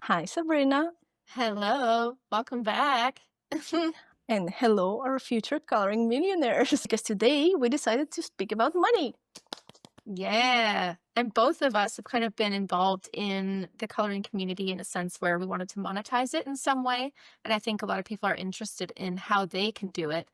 Hi, Sabrina, Hello, welcome back. and hello, our future coloring millionaires. Because today we decided to speak about money. Yeah, and both of us have kind of been involved in the coloring community in a sense where we wanted to monetize it in some way. And I think a lot of people are interested in how they can do it.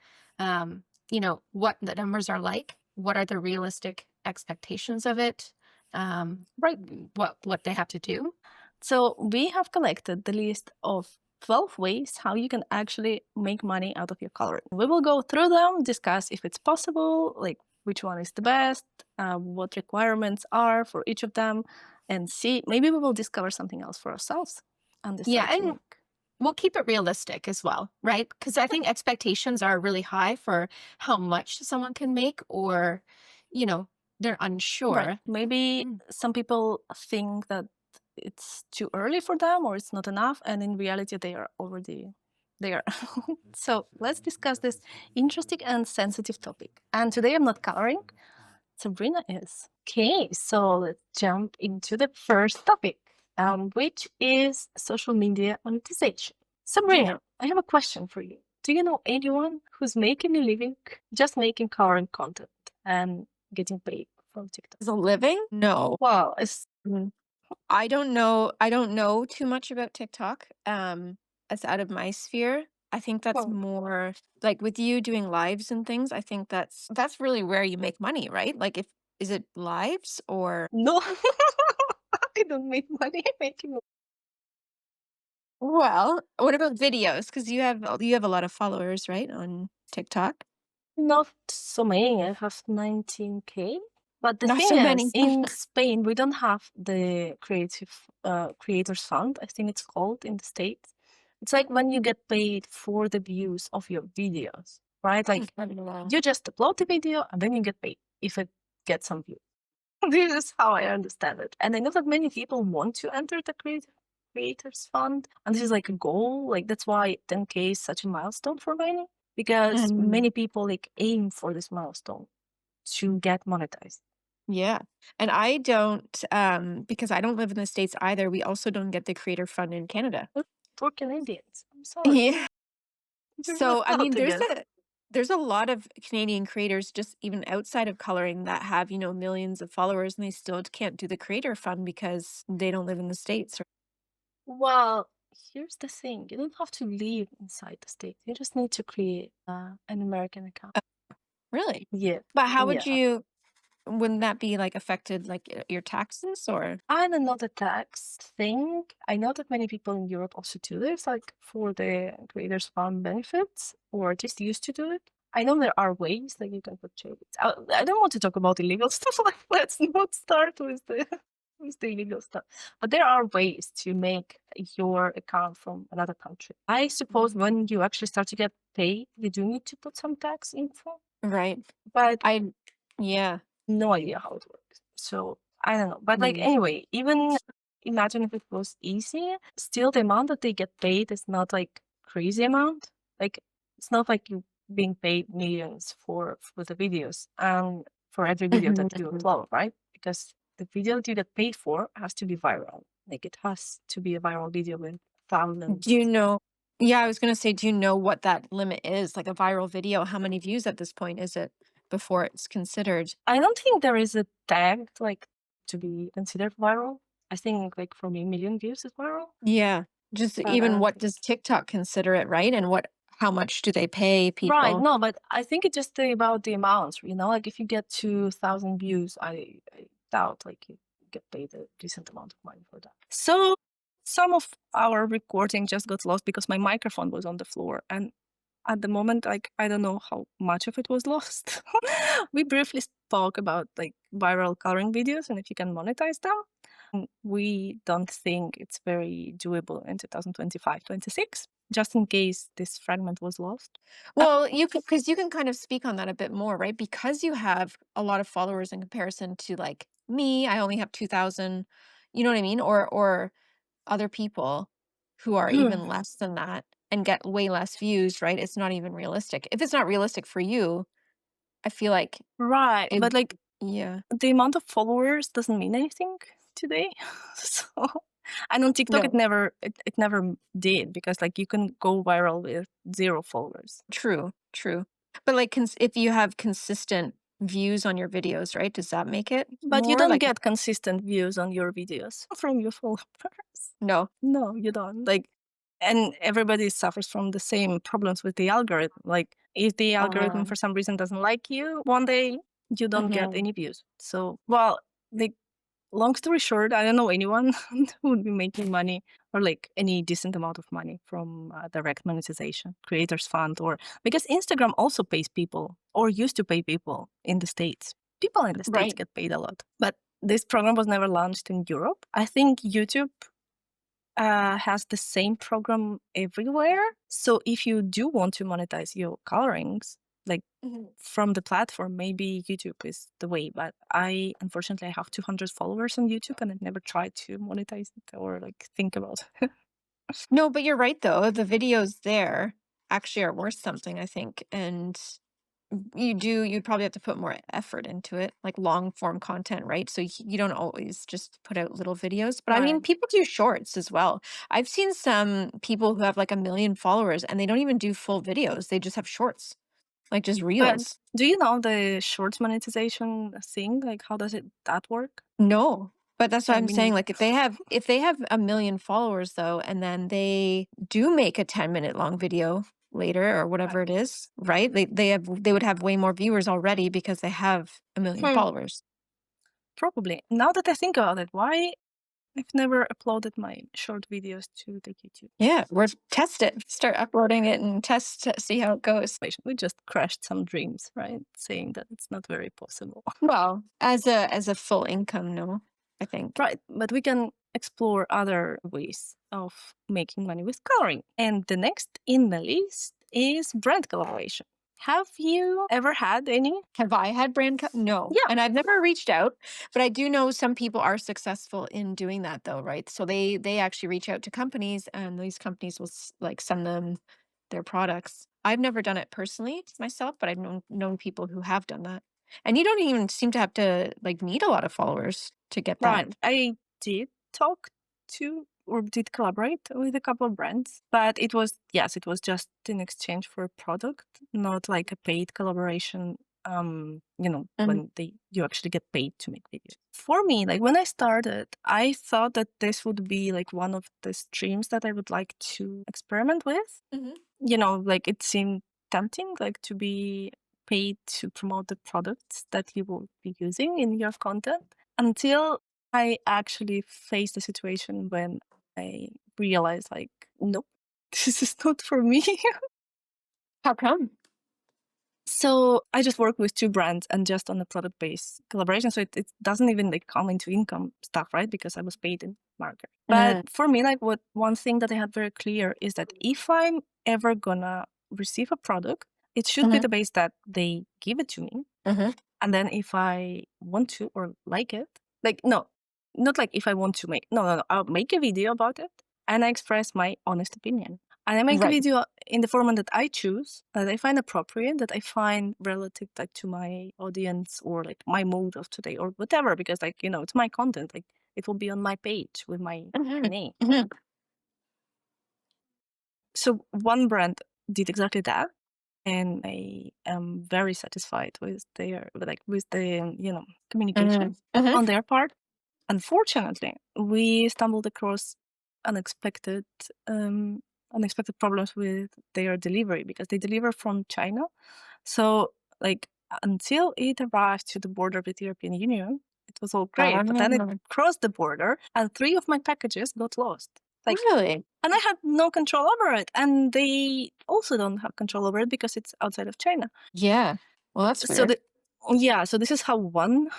What the numbers are like, what are the realistic expectations of it, Right. what they have to do. So we have collected the list of 12 ways how you can actually make money out of your coloring. We will go through them, discuss if it's possible, like which one is the best, what requirements are for each of them, and see, maybe we will discover something else for ourselves and Yeah, decide to and make. we'll keep it realistic as well, right? Because I think expectations are really high for how much someone can make, or, you know, they're Right. unsure. Maybe Mm. some people think that it's too early for them or it's not enough, and in reality, they are already there. So let's discuss this interesting and sensitive topic. And today I'm not coloring, Sabrina is. Okay, so let's jump into the first topic, which is social media monetization. Yeah. Sabrina, I have a question for you. Do you know anyone who's making a living just making coloring content and getting paid from TikTok? As a living? No. Wow, it's Mm. I don't know too much about TikTok. It's out of my sphere. I think that's well, more like with you doing lives and things, I think that's really where you make money, right? Like if is it lives or no, I don't make money making. well, what about videos? Because you have a lot of followers, right, on TikTok? Not so many. I have 19K. But the Not thing so many. is, in Spain, we don't have the creative creators fund. I think it's called in the States. It's like when you get paid for the views of your videos, right? Like Mhm. you just upload the video and then you get paid if it gets some views. This is how I understand it. And I know that many people want to enter the creators fund, and this is like a goal. Like that's why 10K is such a milestone for many, because Mhm. many people like aim for this milestone to get monetized. Yeah. And I don't, because I don't live in the States either, we also don't get the creator fund in Canada. But for Canadians, I'm sorry, Yeah. you're So, left I out mean, there's again. a lot of Canadian creators just even outside of coloring that have, millions of followers and they still can't do the creator fund because they don't live in the States. Well, here's the thing: you don't have to live inside the state. You just need to create an American account. Really? Yeah, But how would yeah. you, wouldn't that be like affected like your taxes or? And another tax thing, I know that many people in Europe also do this, like for the creators fund benefits, or just used to do it. I know there are ways that you can purchase it. I don't want to talk about illegal stuff. Like, let's not start with the with the illegal stuff. But there are ways to make your account from another country. I suppose when you actually start to get paid, you do need to put some tax info, Right. but I, yeah. no idea how it works. So I don't know. But like Mm. anyway, even imagine if it was easy, still the amount that they get paid is not like crazy amount. Like it's not like you being paid millions for the videos and for every video that you Mhm. upload, right? Because the video that you get paid for has to be viral. Like it has to be a viral video with Do you thousands. know? Yeah, I was gonna say, do you know what that limit is? Like a viral video, how many views at this point is it before it's considered? I don't think there is a tag like to be considered viral. I think like for me, million views is viral. Yeah, just even Uh, what does TikTok consider it, right? And how much do they pay right, people? no, but I think it's just about the amounts, like if you get 2,000 views, I doubt like you get paid a decent amount of money for that. So some of our recording just got lost because my microphone was on the floor, and at the moment, like I don't know how much of it was lost. We briefly spoke about like viral coloring videos and if you can monetize them. We don't think it's very doable in 2025-26, just in case this fragment was lost. Well, you could, because you can kind of speak on that a bit more, right? Because you have a lot of followers in comparison to like me, I only have 2,000, you know what I mean? Or other people who are even less than that and get way less views, right? It's not even realistic. If it's not realistic for you, I feel like Right, it, but like yeah. the amount of followers doesn't mean anything today. So And on TikTok, No. it never did, because like you can go viral with 0 followers. True, true. But, like, if you have consistent views on your videos, right, does that make it But you more? don't Like get consistent views on your videos from your followers. no. No, you don't. Like, and everybody suffers from the same problems with the algorithm. Like, if the algorithm for some reason doesn't like you, one day you don't get Mhm. any views. So, well, like, long story short, I don't know anyone who would be making money, or like any decent amount of money from direct monetization, creators fund, or because Instagram also pays people, or used to pay people in the States. People in the States Right. get paid a lot. But this program was never launched in Europe. I think YouTube has the same program everywhere. So if you do want to monetize your colorings, like Mhm. from the platform, maybe YouTube is the way. But unfortunately, I have 200 followers on YouTube, and I've never tried to monetize it or like think about it. No, but you're right though. The videos there actually are worth something, I think. And you'd probably have to put more effort into it, like long form content, right? So you don't always just put out little videos. But I mean, Right. people do shorts as well. I've seen some people who have like 1 million followers and they don't even do full videos. They just have shorts, like just But reels. do you know the shorts monetization thing? Like, how does that work? No. But that's what Yeah, I'm me saying. neither. Like if they have 1 million followers though, and then they do make a 10-minute long video later or whatever Right. it is, right? They would have way more viewers already because they have 1 million Hmm, followers. probably. Now that I think about it, why I've never uploaded my short videos to the YouTube. Yeah, we're test it. Start uploading it and see how it goes. We just crashed some dreams, right? Saying that it's not very possible. Well, as a full income, no, I think. Right, but we can explore other ways of making money with coloring. And the next in the list is brand collaboration. Have you ever had any? Have I had no, Yeah, and I've never reached out, but I do know some people are successful in doing that though, right? So they actually reach out to companies, and these companies will like send them their products. I've never done it personally myself, but I've known people who have done that. And you don't even seem to have to like need a lot of followers to get that. right. I did talk to, or did collaborate with a couple of brands, but it was, yes, it was just in exchange for a product, not like a paid collaboration. Mhm. When you actually get paid to make videos. For me, like when I started, I thought that this would be like one of the streams that I would like to experiment with. Mhm. Like it seemed tempting, like to be paid to promote the products that you will be using in your content, until I actually faced a situation when I realized, like, nope, this is not for me. How come? So I just work with 2 brands and just on a product-based collaboration. So it doesn't even like come into income stuff, right? Because I was paid in market. But for me, like one thing that I had very clear is that if I'm ever gonna receive a product, it should be Mhm. the base that they give it to me. Mhm. And then if I want to or like it, like, no, not like if I want to make, no, no, no, I'll make a video about it and I express my honest opinion. And I make the Right. video in the format that I choose, that I find appropriate, that I find relative like to my audience or like my mood of today or whatever, because like, it's my content. Like it will be on my page with my Mhm. name. Mhm. So one brand did exactly that. And I am very satisfied with with the communication Mhm. Mhm. on their part. Unfortunately, we stumbled across unexpected um, unexpected problems with their delivery, because they deliver from China. So like until it arrived to the border with the European Union, it was all great. But then it Ah, crossed the border and 3 of my packages got lost. Like, really? and I had no control over it. And they also don't have control over it because it's outside of China. Yeah. Well, that's So weird. so this is how one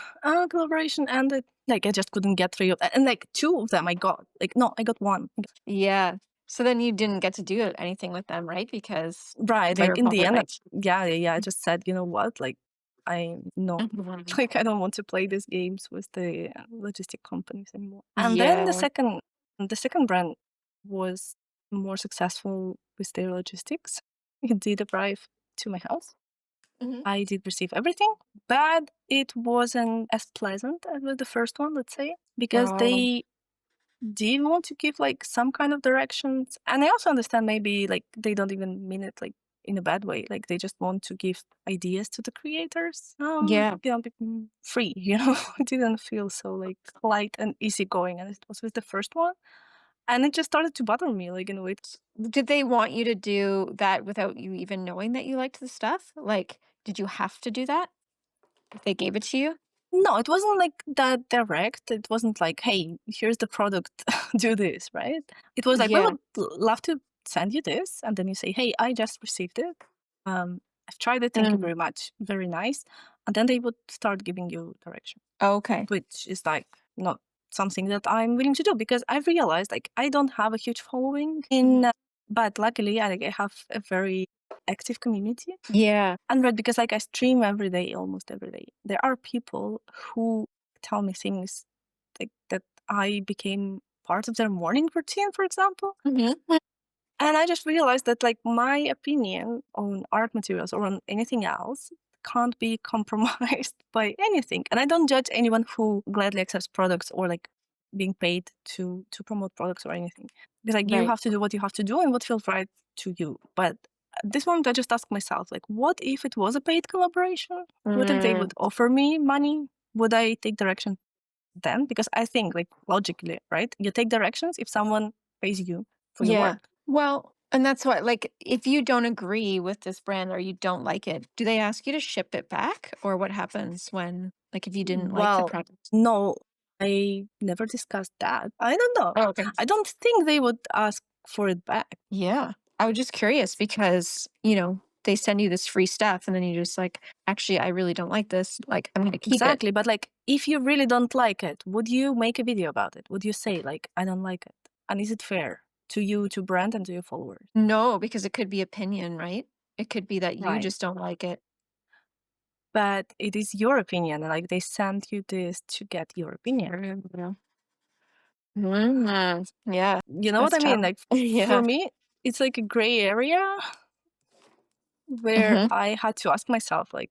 collaboration ended. Like I just couldn't get 3 of them. And like 2 of them I got. Like, no, I got 1. Yeah. So then you didn't get to do anything with them, right? Because Right. they Like were in the probably end, like, yeah, yeah, yeah. I just said, you know what? Like I no. Mhm. Like I don't want to play these games with the logistic companies anymore. And then Yeah. the second brand was more successful with their logistics. It did arrive to my house. Mhm. I did receive everything, but it wasn't as pleasant as with the first one, let's say, because Um, do you want to give like some kind of directions? And I also understand maybe like they don't even mean it like in a bad way. Like they just want to give ideas to the creators. Yeah. Free, you know. It didn't feel so like light and easygoing, and it was with the first one, and it just started to bother me like in a way. Did they want you to do that without you even knowing that you liked the stuff? Like, did you have to do that if they gave it to you? No, it wasn't like that direct. It wasn't like, hey, here's the product, do this, right? It was like, we Yeah. would love to send you this. And then you say, hey, I just received it. I've tried it. Thank you Mm. very much. Very nice. And then they would start giving you direction, Okay. which is like not something that I'm willing to do because I've realized like I don't have a huge following Mhm. but luckily I have a very active community. Yeah. And right, because like I stream every day, almost every day. There are people who tell me things like that I became part of their morning routine, for example. Mhm. And I just realized that like my opinion on art materials or on anything else can't be compromised by anything. And I don't judge anyone who gladly accepts products or like being paid to promote products or anything. Because like you Right. have to do what you have to do and what feels right to you. But at this moment I just ask myself, like, what if it was a paid collaboration? What if they Mm. would offer me money? Would I take direction then? Because I think like logically, right? You take directions if someone pays you for your Yeah. work. Well, and that's what, like, if you don't agree with this brand or you don't like it, do they ask you to ship it back? Or what happens when, like, if you didn't like the Well, product? no, I never discussed that. I don't know. Oh, okay. I don't think they would ask for it back. Yeah. I was just curious because, they send you this free stuff and then you just like, actually, I really don't like this. Like, I'm going to keep it. Exactly. But like, if you really don't like it, would you make a video about it? Would you say like, I don't like it? And is it fair to you, to brand, and to your followers? No, because it could be opinion, right? It could be that you Right. just don't like it. But it is your opinion. And like, they send you this to get your opinion. True, yeah. Yeah, You know what that's I mean? tough. Like, for Yeah. me, it's like a gray area where Hmm. I had to ask myself, like,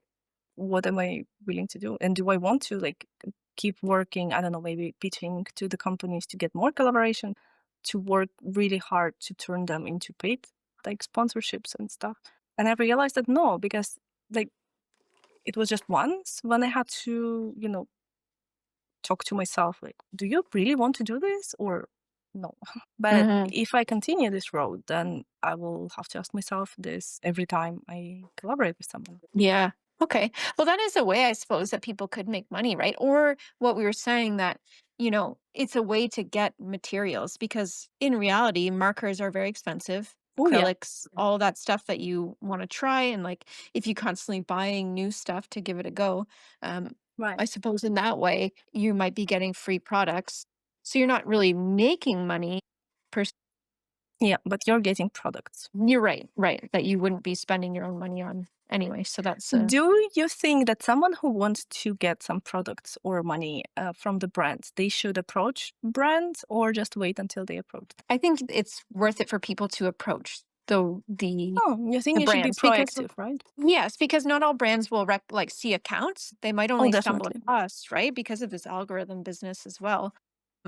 what am I willing to do? And do I want to like keep working? I don't know, maybe pitching to the companies to get more collaboration, to work really hard to turn them into paid like sponsorships and stuff. And I realized that no, because like it was just once when I had to, talk to myself, like, do you really want to do this or no? But Hmm. if I continue this road, then I will have to ask myself this every time I collaborate with someone. Yeah. Okay. Well, that is a way, I suppose, that people could make money, right? Or what we were saying that, it's a way to get materials because in reality, markers are very expensive. Oh yeah, Acrylics, all that stuff that you want to try. And like, if you constantly buying new stuff to give it a go, um, right. I suppose in that way, you might be getting free products. So you're not really making money per. Yeah, but you're getting products. You're right, right. That you wouldn't be spending your own money on anyway. So that's Do you think that someone who wants to get some products or money from the brands, they should approach brands or just wait until they approach them? I think it's worth it for people to approach the Oh, you think the you should be brands because proactive, right? yes, because not all brands will like see accounts. They might Oh, only stumble definitely. across, right? Because of this algorithm business as well.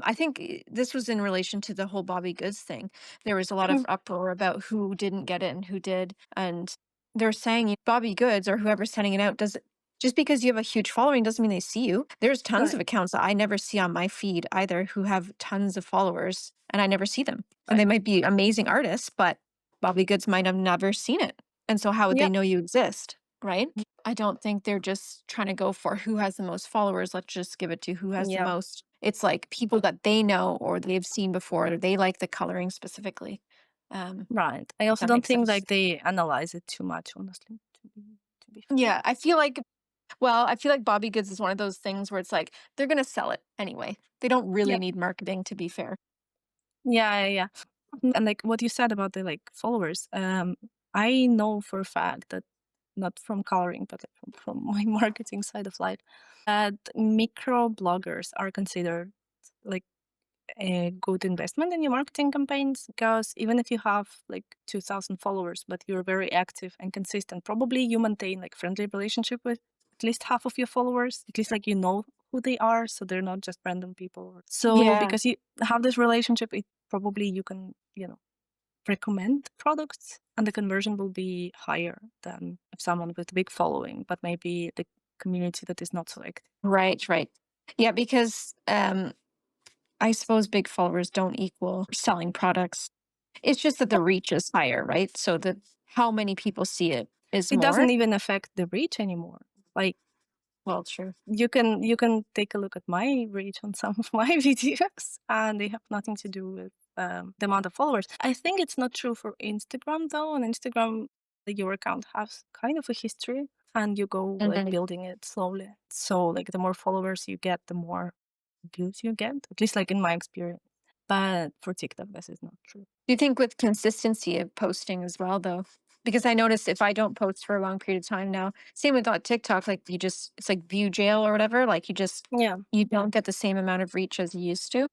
I think this was in relation to the whole Bobby Goods thing. There was a lot of Hmm, uproar about who didn't get it and who did. And they're saying Bobby Goods or whoever's sending it out does just because you have a huge following doesn't mean they see you. There's tons of right, accounts that I never see on my feed either who have tons of followers and I never see them. And they right. might be amazing artists, but Bobby Goods might have never seen it. And so how would they Yep, know you exist? Right? I don't think they're just trying to go for who has the most followers. Let's just give it to who has the yeah, most. It's like people that they know or they've seen before, or they like the coloring specifically. Um, right. I also that don't makes think sense. like they analyze it too much, honestly, to be fair. Yeah, I feel like Bobby Goods is one of those things where it's like they're gonna sell it anyway. They don't really Yep. need marketing to be fair. Yeah, yeah, yeah. And like what you said about the like followers, I know for a fact that not from coloring, but like from my marketing side of life, that micro bloggers are considered like a good investment in your marketing campaigns because even if you have like 2,000 followers, but you're very active and consistent, probably you maintain like friendly relationship with at least half of your followers, at least like you know who they are, so they're not just random people. So Yeah. because you have this relationship, it probably you can, recommend products and the conversion will be higher than if someone with a big following, but maybe the community that is not so active. Right, right. Yeah, because I suppose big followers don't equal selling products. It's just that the reach is higher, right? So the how many people see it is It more. doesn't even affect the reach anymore. Like Well, true. you can take a look at my reach on some of my videos, and they have nothing to do with the amount of followers. I think it's not true for Instagram though. On Instagram, your account has kind of a history, and you go like Mhm. building it slowly. So like the more followers you get, the more views you get. At least like in my experience. But for TikTok, this is not true. Do you think with consistency of posting as well, though? Because I notice if I don't post for a long period of time now, same with TikTok, like it's like view jail or whatever. Like Yeah. you don't get the same amount of reach as you used to.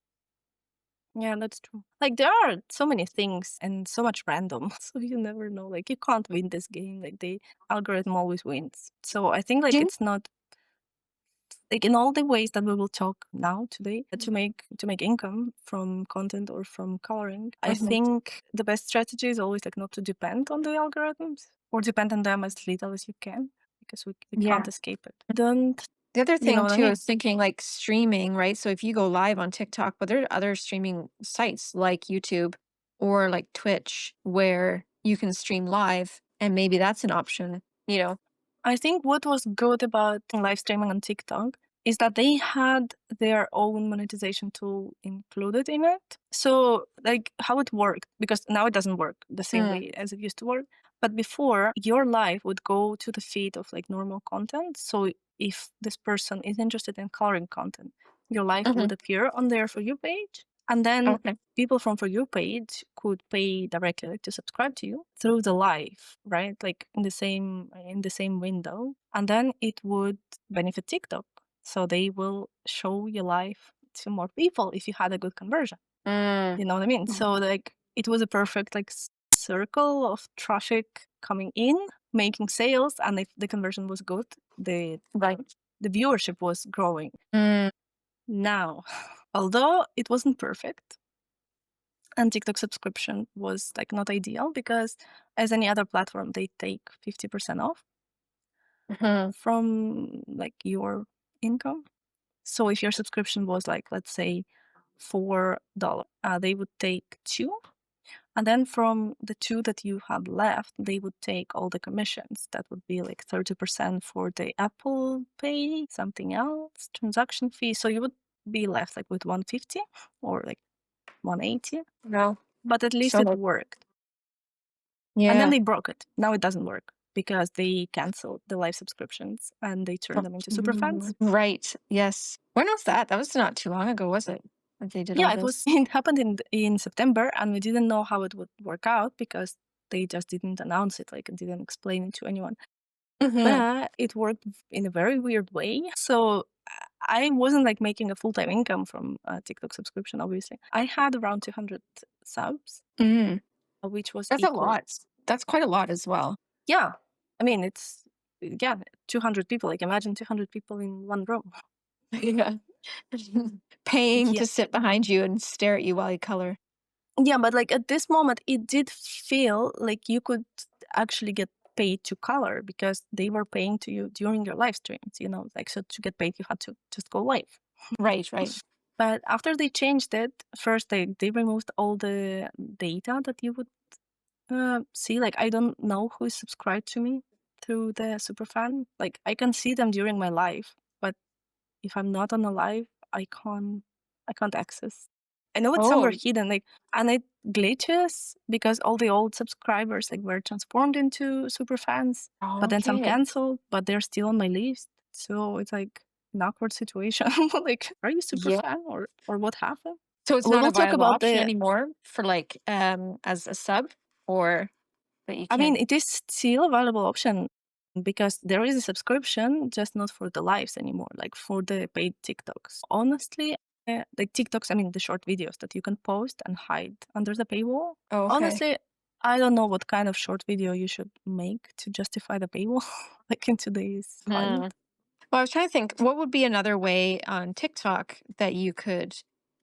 Yeah, that's true. Like there are so many things and so much random, so you never know. Like you can't win this game. Like the algorithm always wins. So I think Do like you? it's not like in all the ways that we will talk now today to make income from content or from coloring. I Mhm. think the best strategy is always like not to depend on the algorithms or depend on them as little as you can because we can't Yeah. escape it. Don't The other you know thing what I too, I mean? was thinking like streaming, right? So if you go live on TikTok, but there are other streaming sites like YouTube or like Twitch where you can stream live and maybe that's an option, you know? I think what was good about live streaming on TikTok is that they had their own monetization tool included in it. So, like how it worked, because now it doesn't work the same Mm, way as it used to work. But before, your live would go to the feed of like normal content. So, if this person is interested in coloring content, your live mhm. would appear on their For You page. And then Okay. people from For You page could pay directly like, to subscribe to you through the live, right? Like in the same window, and then it would benefit TikTok, so they will show your live to more people if you had a good conversion. Mm, You know what I mean? mhm. So like it was a perfect like circle of traffic coming in, making sales, and if the conversion was good, the Right. the viewership was growing. Mm, Now, although it wasn't perfect, and TikTok subscription was like not ideal because as any other platform, they take 50% off mhm. from like your income. So if your subscription was like, let's say $4, they would take two. And then from the two that you had left, they would take all the commissions. That would be like 30% for the Apple Pay, something else, transaction fee. So you would be left like with 150 or like 180. No. But at least So it like, worked. And then yeah. they broke it. Now it doesn't work because they canceled the live subscriptions and they turned them into super fans. Right. Yes. When was that? That was not too long ago, was it? That they did all Yeah, it this. was. It happened in September, and we didn't know how it would work out because they just didn't announce it. Like, didn't explain it to anyone. Hmm. But it worked in a very weird way. So I wasn't like making a full time income from a TikTok subscription. Obviously, I had around 200 subs, Mm. which was That's a equal. lot. That's quite a lot as well. Yeah, I mean it's yeah 200 people. Like imagine 200 people in one room. Yeah. Paying Yeah. to sit behind you and stare at you while you color. Yeah, but like at this moment, it did feel like you could actually get paid to color because they were paying to you during your live streams, like so to get paid, you had to just go live. Right, right. But after they changed it, first they removed all the data that you would see. Like, I don't know who is subscribed to me through the superfan. Like, I can see them during my live, but if I'm not on a live, I can't access. I know it's somewhere Oh, hidden, like, and it glitches because all the old subscribers like were transformed into super fans, but then some okay. canceled, but they're still on my list. So it's like an awkward situation. Like, are you super Yeah. fan or what happened? So it's We not a will talk viable about option the anymore for like as a sub or that you I mean, can't. it is still a valuable option because there is a subscription, just not for the lives anymore, like for the paid TikToks. Honestly, like TikToks, I mean, the short videos that you can post and hide under the paywall. Oh, okay. Honestly, I don't know what kind of short video you should make to justify the paywall, like in today's Hmm. climate. Well, I was trying to think, what would be another way on TikTok that you could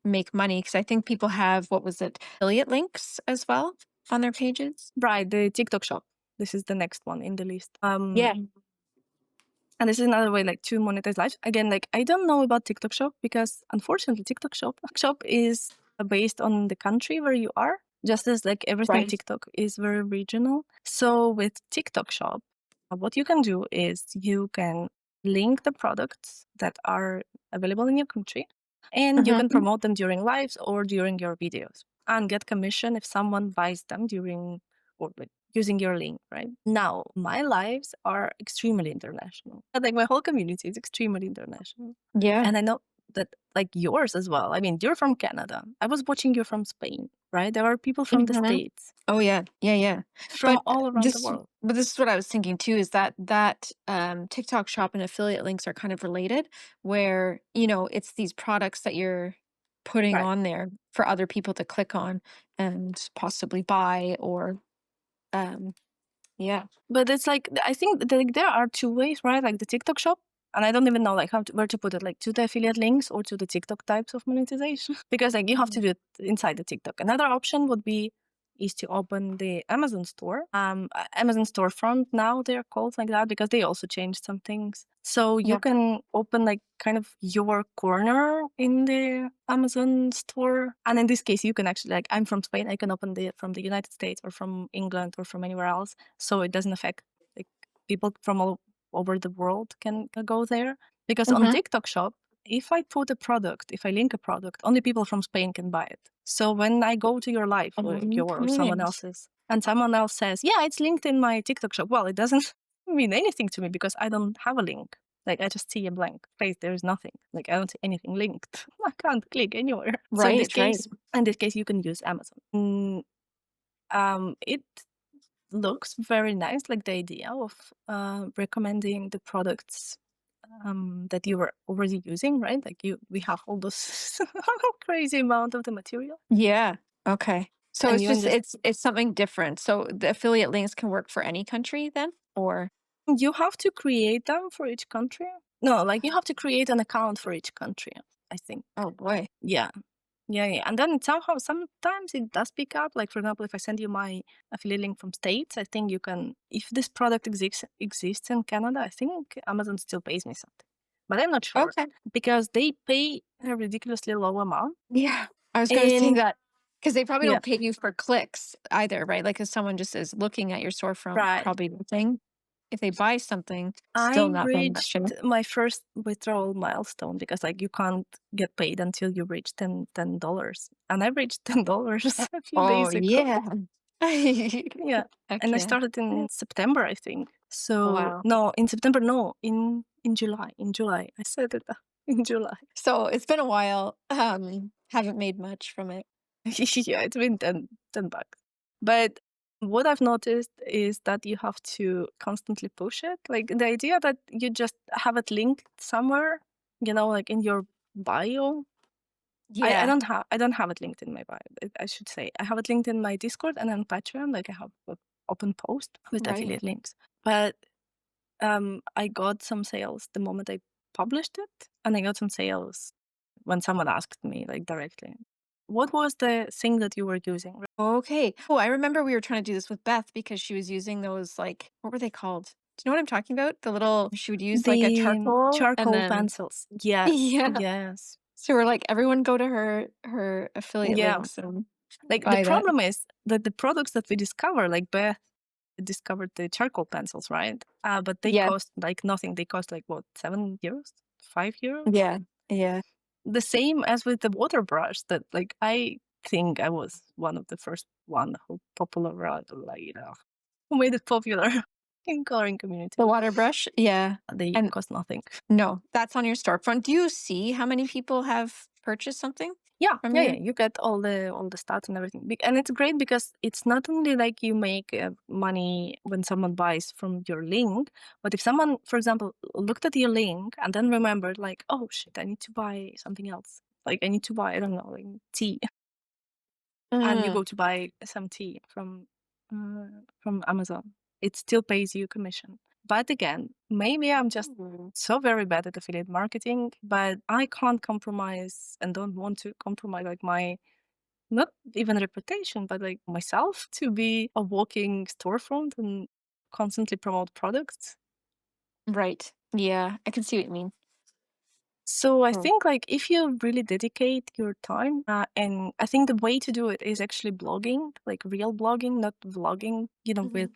make money? Because I think people have, what was it, affiliate links as well on their pages? Right, the TikTok shop. This is the next one in the list. Yeah. And this is another way like to monetize lives. Again, like I don't know about TikTok shop because unfortunately TikTok shop is based on the country where you are, just as like everything Right. TikTok is very regional. So with TikTok shop, what you can do is you can link the products that are available in your country and you can Hmm. promote them during lives or during your videos and get commission if someone buys them during or like using your link, right? Now, my lives are extremely international. Like my whole community is extremely international. Yeah. And I know that like yours as well. I mean, you're from Canada. I was watching you from Spain, right? There are people from the Hmm. States, Oh yeah, yeah, yeah. from But all around the this, world. but this is what I was thinking too, is that TikTok shop and affiliate links are kind of related, where, it's these products that you're putting Right. on there for other people to click on and possibly buy or um yeah. But it's like I think like there are two ways, right? Like the TikTok shop, and I don't even know like where to put it, like to the affiliate links or to the TikTok types of monetization, because like you have to Mhm. do it inside the TikTok. Another option would be is to open the Amazon store, Amazon storefront. Now they're called like that because they also changed some things. So you Yeah. can open like kind of your corner in the Amazon store, and in this case, you can actually like I'm from Spain, I can open it from the United States or from England or from anywhere else, so it doesn't affect like people from all over the world can go there. Because on Hmm. TikTok shop, if I put a product, if I link a product, only people from Spain can buy it. So when I go to your live or your or someone Okay. else's and someone else says, yeah, it's linked in my TikTok shop, well, it doesn't mean anything to me because I don't have a link. Like I just see a blank place. There is nothing. Like I don't see anything linked. I can't click anywhere. So Right, right. in this case, you can use Amazon. It looks very nice, like the idea of recommending the products that you were already using, right? Like we have all this crazy amount of the material, Yeah. Okay. So and it's you can just just it's something different. So the affiliate links can work for any country then? Or you have to create them for each country. No, like you have to create an account for each country. I think. oh boy. Yeah. Yeah, yeah. And then it somehow sometimes it does pick up. Like for example, if I send you my affiliate link from States, I think you can if this product exists in Canada, I think Amazon still pays me something. But I'm not sure Okay. because they pay a ridiculously low amount. Yeah. I was gonna say And that because they probably yeah, don't pay you for clicks either, right? Like if someone just is looking at your storefront, right. probably nothing. If they buy something, still I not very much. reached my first withdrawal milestone because like you can't get paid until you reach $10. And I reached $10 a few Oh days ago. yeah. Yeah, and I Okay. started in September, I think. So Wow. no, in September, no, in July. In July, I said it in July. So it's been a while. Haven't made much from it. Yeah, it's been 10 bucks. But what I've noticed is that you have to constantly push it. Like the idea that you just have it linked somewhere, like in your bio. Yeah. I don't have it linked in my bio. I should say I have it linked in my Discord and on Patreon. Like I have an open post with Right. affiliate links. But I got some sales the moment I published it, and I got some sales when someone asked me like directly, "What was the thing that you were using?" Okay. Oh, I remember we were trying to do this with Beth because she was using those, like, what were they called? Do you know what I'm talking about? The little, she would use like a The charcoal and charcoal then, pencils. Yes, yeah. yes, So we're like, everyone go to her affiliate yeah. links and Like the buy that. problem is that the products that we discover, like Beth discovered the charcoal pencils, right? But they Yeah. cost like nothing. They cost like what, €7, €5? Yeah. Yeah. The same as with the water brush that like I think I was one of the first one who who made it popular in coloring community. The water brush. Yeah. They And cost nothing. no, that's on your storefront. Do you see how many people have purchased something Yeah, from yeah, yeah. you? You get all the stats and everything, and it's great because it's not only like you make money when someone buys from your link, but if someone, for example, looked at your link and then remembered, like, oh shit, I need to buy something else. Like I need to buy, I don't know, like tea, and you Mm, go to buy some tea from Amazon, it still pays you commission. But again, maybe I'm just so very bad at affiliate marketing, but I can't compromise and don't want to compromise like my not even reputation, but like myself to be a walking storefront and constantly promote products. Right. Yeah, I can see what you mean. So I Mm. think like if you really dedicate your time, and I think the way to do it is actually blogging, like real blogging, not vlogging. With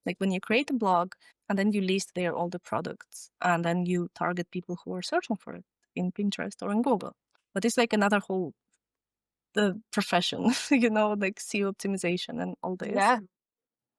like when you create a blog and then you list there all the products, and then you target people who are searching for it in Pinterest or in Google. But it's like another whole the profession, like SEO optimization and all this. Yeah.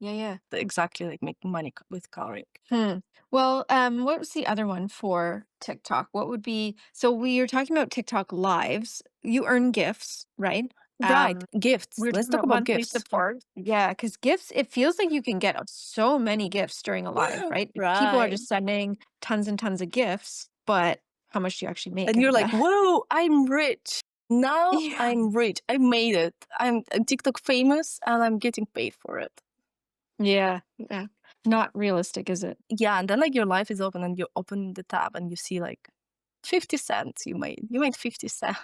Yeah, yeah. Exactly, like making money with coloring. Hmm. Well, what was the other one for TikTok? What would be so we are talking about TikTok lives. You earn gifts, right? Right, gifts. We were Let's talking talk about about monthly gifts. support. Yeah, because gifts, it feels like you can get so many gifts during a live, right? People are Right. just sending tons and tons of gifts, but how much do you actually make And out you're of like, that? whoa, I'm rich. Now Yeah. I'm rich. I made it. I'm TikTok famous and I'm getting paid for it. Yeah. Yeah. Not realistic, is it? Yeah, and then like your life is open and you open the tab and you see like 50 cents you made. You made 50 cents.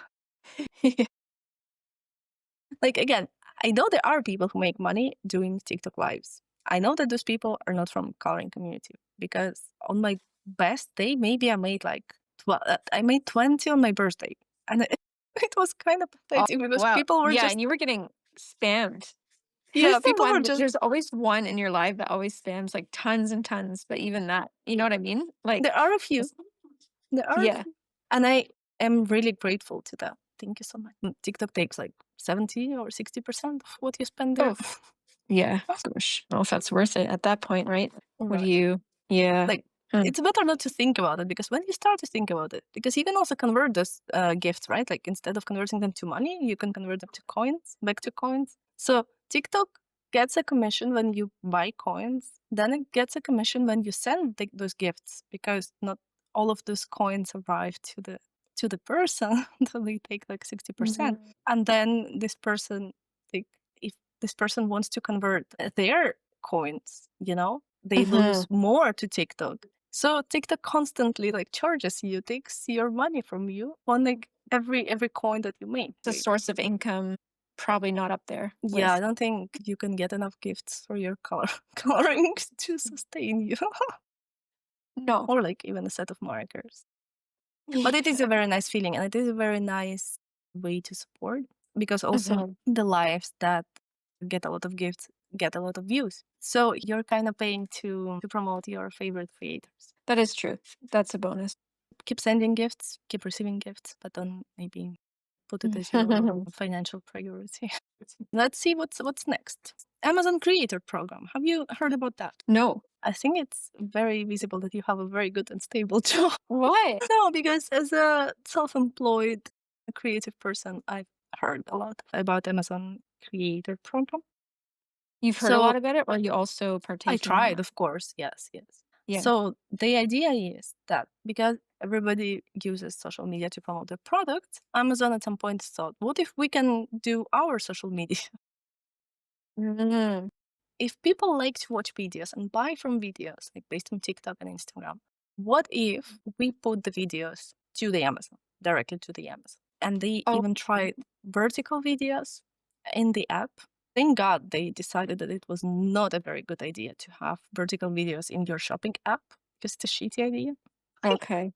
Yeah. Like again, I know there are people who make money doing TikTok lives. I know that those people are not from coloring community because on my best day, maybe I made like 12, I made 20 on my birthday. And it was kind of Oh, pathetic because wow. people were Yeah, just, and you were getting spammed. yeah, Who's the people were one? just, There's always one in your life that always spams like tons and tons, but even that, you know what I mean? Like, there are a few, just- there are a yeah. few. And I am really grateful to that. Thank you so much. TikTok takes like 70 or 60% of what you spend there. Oh, yeah. Gosh, I don't know if that's worth it at that point, right? What do Right. you, yeah. Like Hmm. it's better not to think about it because when you start to think about it, because you can also convert those gifts, right? Like instead of converting them to money, you can convert them to coins, back to coins. So TikTok gets a commission when you buy coins, then it gets a commission when you send those gifts because not all of those coins arrive to the person. So they take like 60%, and then this person, like if this person wants to convert their coins, they Mhm. lose more to TikTok. So TikTok constantly like charges you, takes your money from you on like every coin that you make. It's a source of income, probably not up there Yeah, I with don't think you can get enough gifts for your coloring to sustain you, no. or like even a set of markers. But it is a Yeah. very nice feeling, and it is a very nice way to support because also Mhm. the lives that get a lot of gifts get a lot of views. So you're kind of paying to promote your favorite creators. That is true. That's a bonus. Keep sending gifts, keep receiving gifts, but don't maybe put it as your financial priority. Let's see what's next. Amazon Creator Program. Have you heard about that? No. I think it's very visible that you have a very good and stable job. What? No, because as a self-employed creative person, I've heard a lot about Amazon Creator Program. You've heard a So lot about it, or you also I partaking in tried, that? of course. Yes, yes. Yeah. So the idea is that because everybody uses social media to promote their products, Amazon at some point thought, what if we can do our social media? Mm. If people like to watch videos and buy from videos, like based on TikTok and Instagram, what if we put the videos to the Amazon, directly to the Amazon? And they Oh, even tried vertical videos in the app. Thank God they decided that it was not a very good idea to have vertical videos in your shopping app because it's a shitty idea. okay.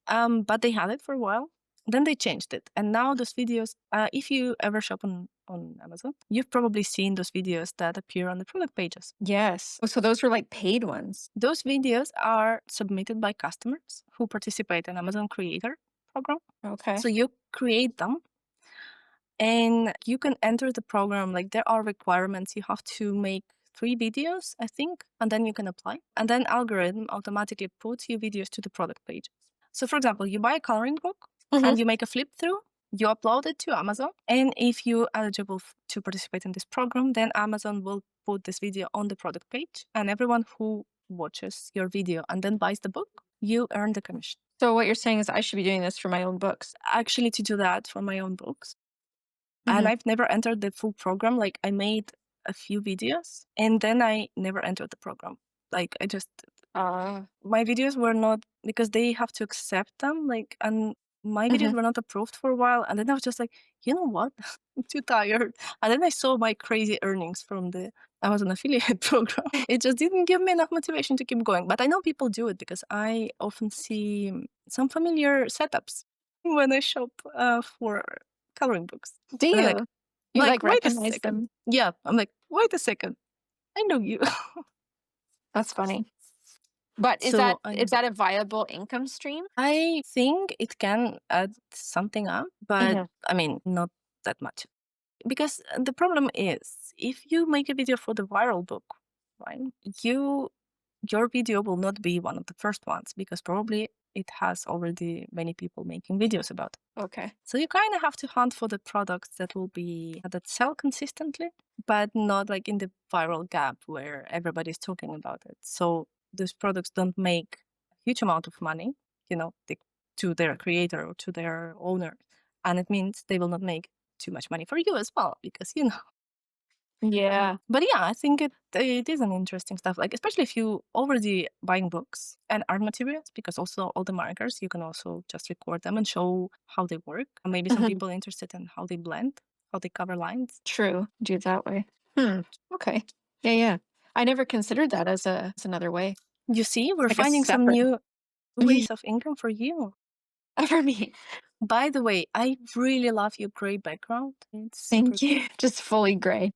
But they had it for a while. Then they changed it. And now those videos, if you ever shop on Amazon, you've probably seen those videos that appear on the product pages. Yes. Oh, so those were like paid ones. Those videos are submitted by customers who participate in Amazon Creator Program. Okay. So you create them and you can enter the program. Like there are requirements. You have to make 3 videos, I think, and then you can apply. And then algorithm automatically puts your videos to the product pages. So for example, you buy a coloring book Mhm. and you make a flip through, you upload it to Amazon. And if you're eligible to participate in this program, then Amazon will put this video on the product page. And everyone who watches your video and then buys the book, you earn the commission. So what you're saying is I should be doing this for my own books. Actually, to do that for my own books. And Mhm. I've never entered the full program. Like I made a few videos and then I never entered the program. Like I just Uh, my videos were not, because they have to accept them, like, and my videos mhm. were not approved for a while. And then I was just like, you know what? I'm too tired. And then I saw my crazy earnings from the Amazon affiliate program. It just didn't give me enough motivation to keep going. But I know people do it because I often see some familiar setups when I shop for coloring books. Do And I'm like, you? You, like, wait a recognize second. them? Yeah, I'm like, wait a second. I know you. That's funny. But is So that is that a viable income stream? I think it can add something up, but Mhm. I mean, not that much. Because the problem is, if you make a video for the viral book, right, your video will not be one of the first ones because probably it has already many people making videos about it. Okay. So you kind of have to hunt for the products that sell consistently, but not like in the viral gap where everybody's talking about it. So those products don't make a huge amount of money, to their creator or to their owner, and it means they will not make too much money for you as well because. Yeah. But yeah, I think it is an interesting stuff. Like especially if you already buying books and art materials, because also all the markers you can also just record them and show how they work. And maybe some Mhm. people are interested in how they blend, how they cover lines. True. Do it that way. Okay. Yeah, yeah. I never considered that as another way, You see, we're like a finding some separate new ways of income for you. for me. By the way, I really love your gray background. It's super Thank cool. you. Just fully gray.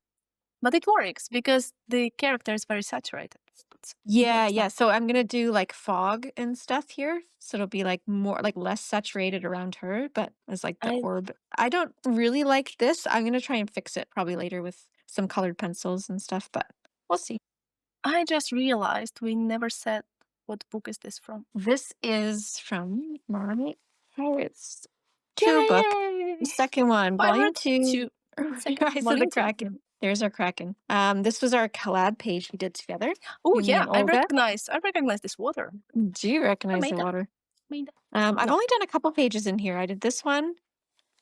But it works because the character is very saturated. It Yeah, works yeah. now. So I'm gonna do like fog and stuff here. So it'll be like more like less saturated around her, but as like the I orb. I don't really like this. I'm gonna try and fix it probably later with some colored pencils and stuff, but we'll see. I just realized we never said what book is this from. This is from my Pirates 2 book. The Yay! second one, volume Pirates 2, 2. Second, Rise of the volume 2. Kraken. There's our Kraken. This was our collab page we did together, Oh me yeah, and I Olga. recognize this water. Do you recognize the Tomato. water? Tomato. I've No. only done a couple pages in here. I did this one,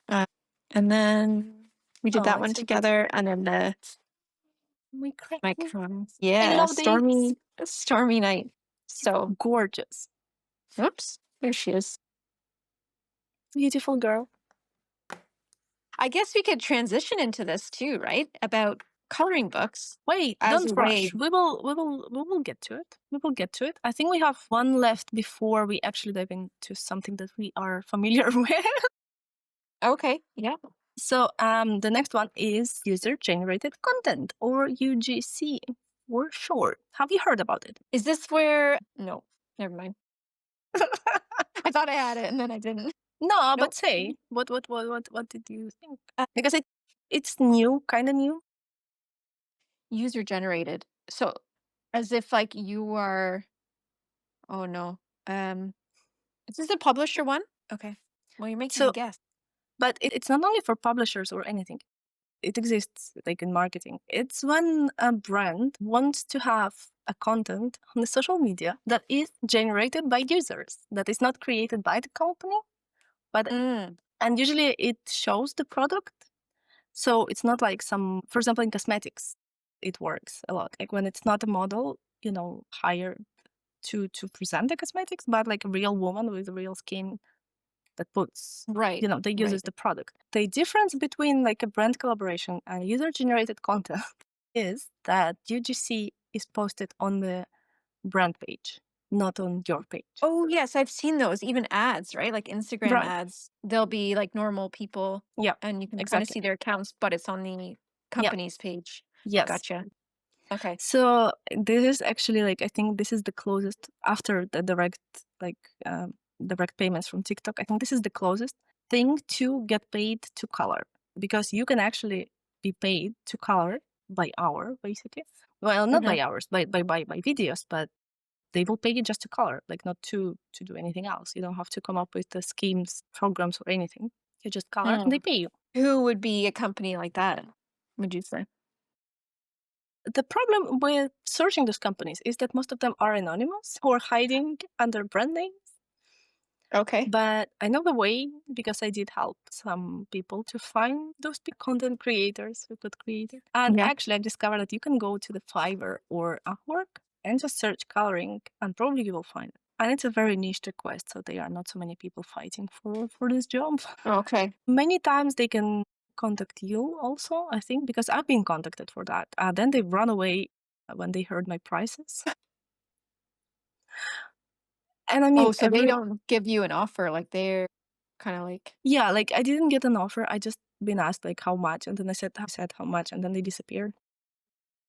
uh, and then we did Oh, that it's one so beautiful. together, and then the My my Kraken. crowns. I Yeah, love these. stormy night. So, Gorgeous. oops, there she is. Beautiful girl. I guess we could transition into this too, right? About coloring books Wait, as don't a rush. way. We will get to it. We will get to it. I think we have one left before we actually dive into something that we are familiar with. Okay, yeah. So the next one is user generated content, or UGC for short. Have you heard about it? Is this where? No, never mind. I thought I had it and then I didn't. No, but Nope. say what did you think? Uh, Because it's new, kind of new. User generated. So, as if like you are. Oh no. Um, is this a publisher one? Okay. Well, you're making me So, guess. but it's not only for publishers or anything. It exists like in marketing. It's when a brand wants to have a content on the social media that is generated by users, that is not created by the company, but Mm, and usually it shows the product. So it's not like for example, in cosmetics, it works a lot. Like when it's not a model, hired to present the cosmetics, but like a real woman with real skin that puts, right. that Right. uses the product. The difference between like a brand collaboration and user generated content is that UGC is posted on the brand page, not on your page. Oh yes, I've seen those. Even ads, right? Like Instagram Right. ads. They'll be like normal people, Yeah, and you can kind of exactly. see their accounts, but it's on the Yeah. company's page. Yes. Gotcha. Okay. So this is actually like I think this is the closest after the direct payments from TikTok. I think this is the closest thing to get paid to color, because you can actually be paid to color by hour basically. Well, not Hmm. by hours, by videos, but they will pay you just to color, like not to do anything else. You don't have to come up with the schemes, programs, or anything. You just color and they Mm. pay you. Who would be a company like that? Would you say? The problem with searching those companies is that most of them are anonymous or hiding under brand names. Okay. But I know the way because I did help some people to find those big content creators who could create it. And Yeah. actually, I discovered that you can go to the Fiverr or Upwork and just search coloring, and probably you will find it. And it's a very niche request, so there are not so many people fighting for this job. Okay. Many times they can contact you also, I think, because I've been contacted for that. Then they run away when they heard my prices. And I mean, Oh, so they don't give you an offer, like, they're kinda like yeah, like I didn't get an offer. I just been asked like how much, and then I said how much, and then they disappeared.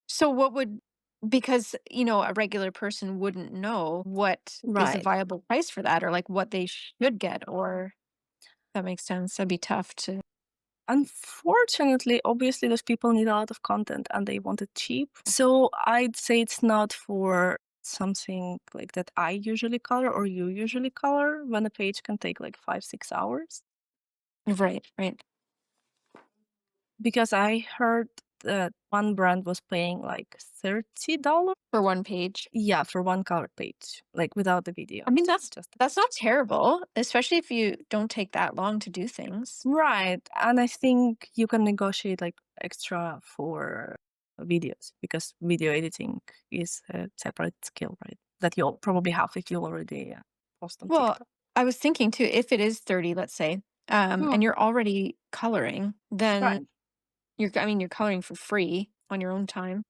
so what would because, a regular person wouldn't know what is a Right. viable price for that or, like, what they should get, or that makes sense, that'd be tough to Unfortunately, obviously, those people need a lot of content and they want it cheap. So I'd say it's not for something like that I usually color or you usually color when a page can take like 5, 6 hours. Right, right. Because I heard that one brand was paying like $30. For one page. Yeah, for one color page, like without the video. I mean, Just the that's page. not terrible, especially if you don't take that long to do things. Right. And I think you can negotiate like extra for videos because video editing is a separate skill, right? That you'll probably have if you already post on Well, TikTok. I was thinking too, if it is 30, let's say, and Hmm. you're already coloring, then Right. you're coloring for free on your own time.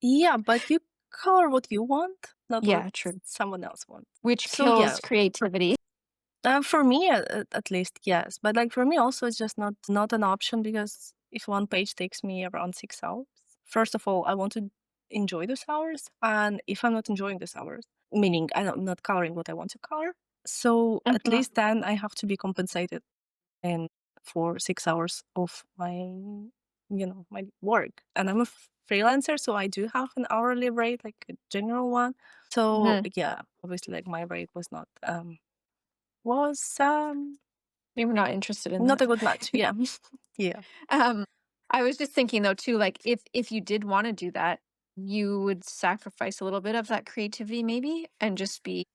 Yeah, but you color what you want, not what Yeah, true. someone else wants. Which So yeah, kills creativity. for me at least, yes. But like for me also, it's just not an option because if one page takes me around 6 hours, first of all, I want to enjoy those hours, and if I'm not enjoying those hours, meaning I'm not coloring what I want to color, so at Mhm. least then I have to be compensated and for 6 hours of my my work, and I'm a freelancer, so I do have an hourly rate, like a general one. So Mhm. yeah, obviously, like my rate was Maybe not interested in not that. a good match. Yeah. Yeah. Um, I was just thinking though too, like if you did want to do that, you would sacrifice a little bit of that creativity maybe and just be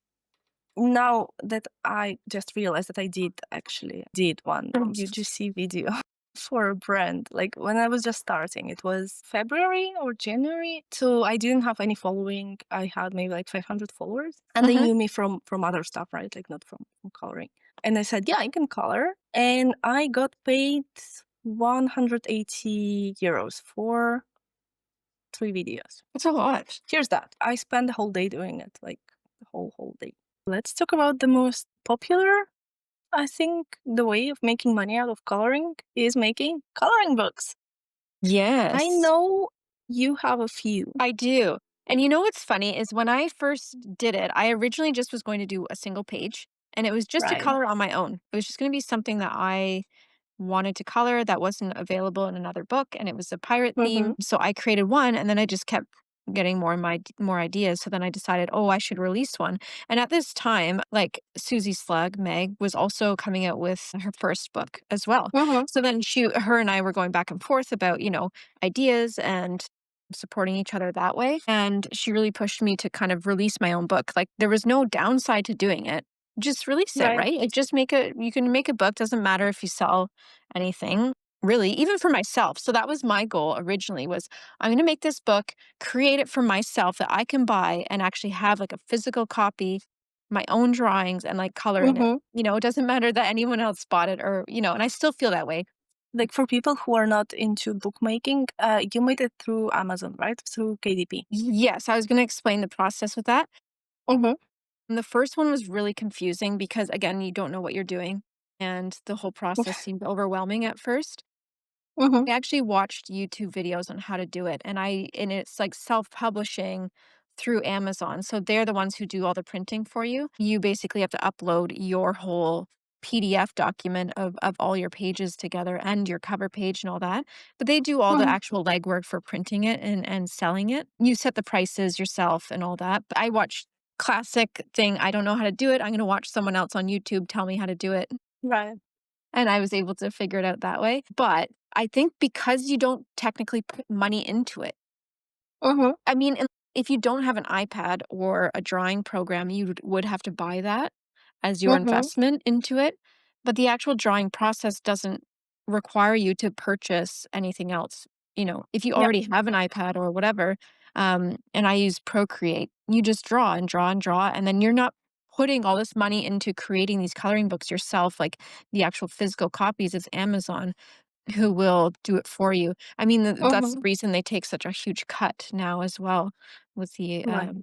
Now that I just realized that I did one UGC video for a brand. Like when I was just starting, it was February or January. So I didn't have any following. I had maybe like 500 followers, and they Mhm. knew me from other stuff, right? Like not from coloring. And I said, yeah, I can color, and I got paid 180 euros for 3 videos. It's a lot. Here's that. I spent the whole day doing it, like the whole day. Let's talk about the most popular. I think the way of making money out of coloring is making coloring books. I Yes. know you have a few, I do. And you know what's funny is when I first did it, I originally just was going to do a single page and it was just to right? color on my own. It was just going to be something that I wanted to color that wasn't available in another book and it was a pirate theme. Mm-hmm. So I created one and then I just kept getting more ideas. So then I decided, oh, I should release one. And at this time, like Susie Slug, Meg, was also coming out with her first book as well. Mm-hmm. So then her and I were going back and forth about, ideas and supporting each other that way. And she really pushed me to kind of release my own book. Like there was no downside to doing it. Just release it, Right. right? It just you can make a book, doesn't matter if you sell anything, really, even for myself. So that was my goal originally was I'm going to make this book, create it for myself that I can buy and actually have like a physical copy, my own drawings and like color in it. Mm-hmm. It doesn't matter that anyone else bought it and I still feel that way. Like for people who are not into bookmaking, you made it through Amazon, right? Through KDP. Yes, I was going to explain the process with that. Mm-hmm. And the first one was really confusing because again, you don't know what you're doing and the whole process seemed overwhelming at first. Mm-hmm. I actually watched YouTube videos on how to do it, and it's like self-publishing through Amazon. So they're the ones who do all the printing for you. You basically have to upload your whole PDF document of all your pages together and your cover page and all that. But they do all the Mm-hmm. actual legwork for printing it and selling it. You set the prices yourself and all that. But I watched classic thing. I don't know how to do it. I'm going to watch someone else on YouTube tell me how to do it. Right. And I was able to figure it out that way. But I think because you don't technically put money into it, Mm-hmm. I mean, if you don't have an iPad or a drawing program, you would have to buy that as your Mm-hmm. investment into it. But the actual drawing process doesn't require you to purchase anything else. If you Yeah. already have an iPad or whatever, And I use Procreate. You just draw and draw and draw, and then you're not putting all this money into creating these coloring books yourself, like the actual physical copies. It's Amazon who will do it for you. I mean, that's the Mm-hmm. reason they take such a huge cut now as well with the Right.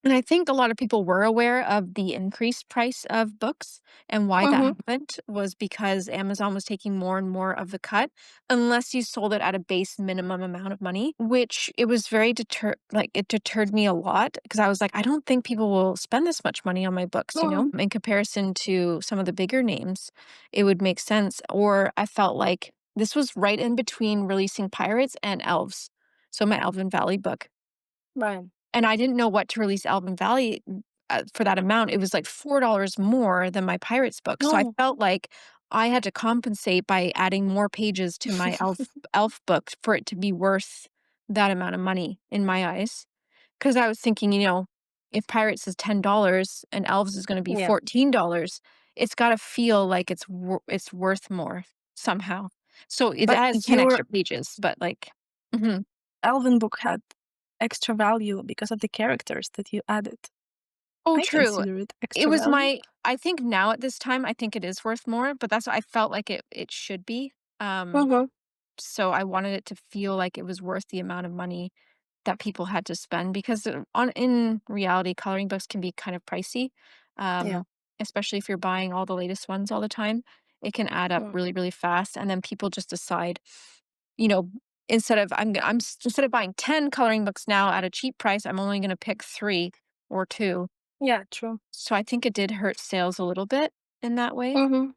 and I think a lot of people were aware of the increased price of books, and why that Mm-hmm. happened was because Amazon was taking more and more of the cut unless you sold it at a base minimum amount of money, which it was very it deterred me a lot because I was like, I don't think people will spend this much money on my books, Mm-hmm. in comparison to some of the bigger names, it would make sense. Or I felt like this was right in between releasing Pirates and Elves. So my Elven Valley book. Right. And I didn't know what to release Alvin Valley for that amount. It was like $4 more than my Pirates book. So I No. felt like I had to compensate by adding more pages to my elf book for it to be worth that amount of money in my eyes. Because I was thinking, if Pirates is $10 and Elves is going to be Yeah. $14, it's got to feel like it's worth more somehow. So it But has 10 your extra pages, but like, mhm. Elven book had extra value because of the characters that you added. Oh, I true. consider it It extra was value. I think now at this time, I think it is worth more, but that's what I felt like it should be. Um, Mm-hmm. so I wanted it to feel like it was worth the amount of money that people had to spend because in reality, coloring books can be kind of pricey. Yeah. Especially if you're buying all the latest ones all the time. It can add up Mm. really, really fast. And then people just decide, you know, instead of buying 10 coloring books now at a cheap price, I'm only gonna pick 3 or 2. Yeah, true. So I think it did hurt sales a little bit in that way Mm-hmm.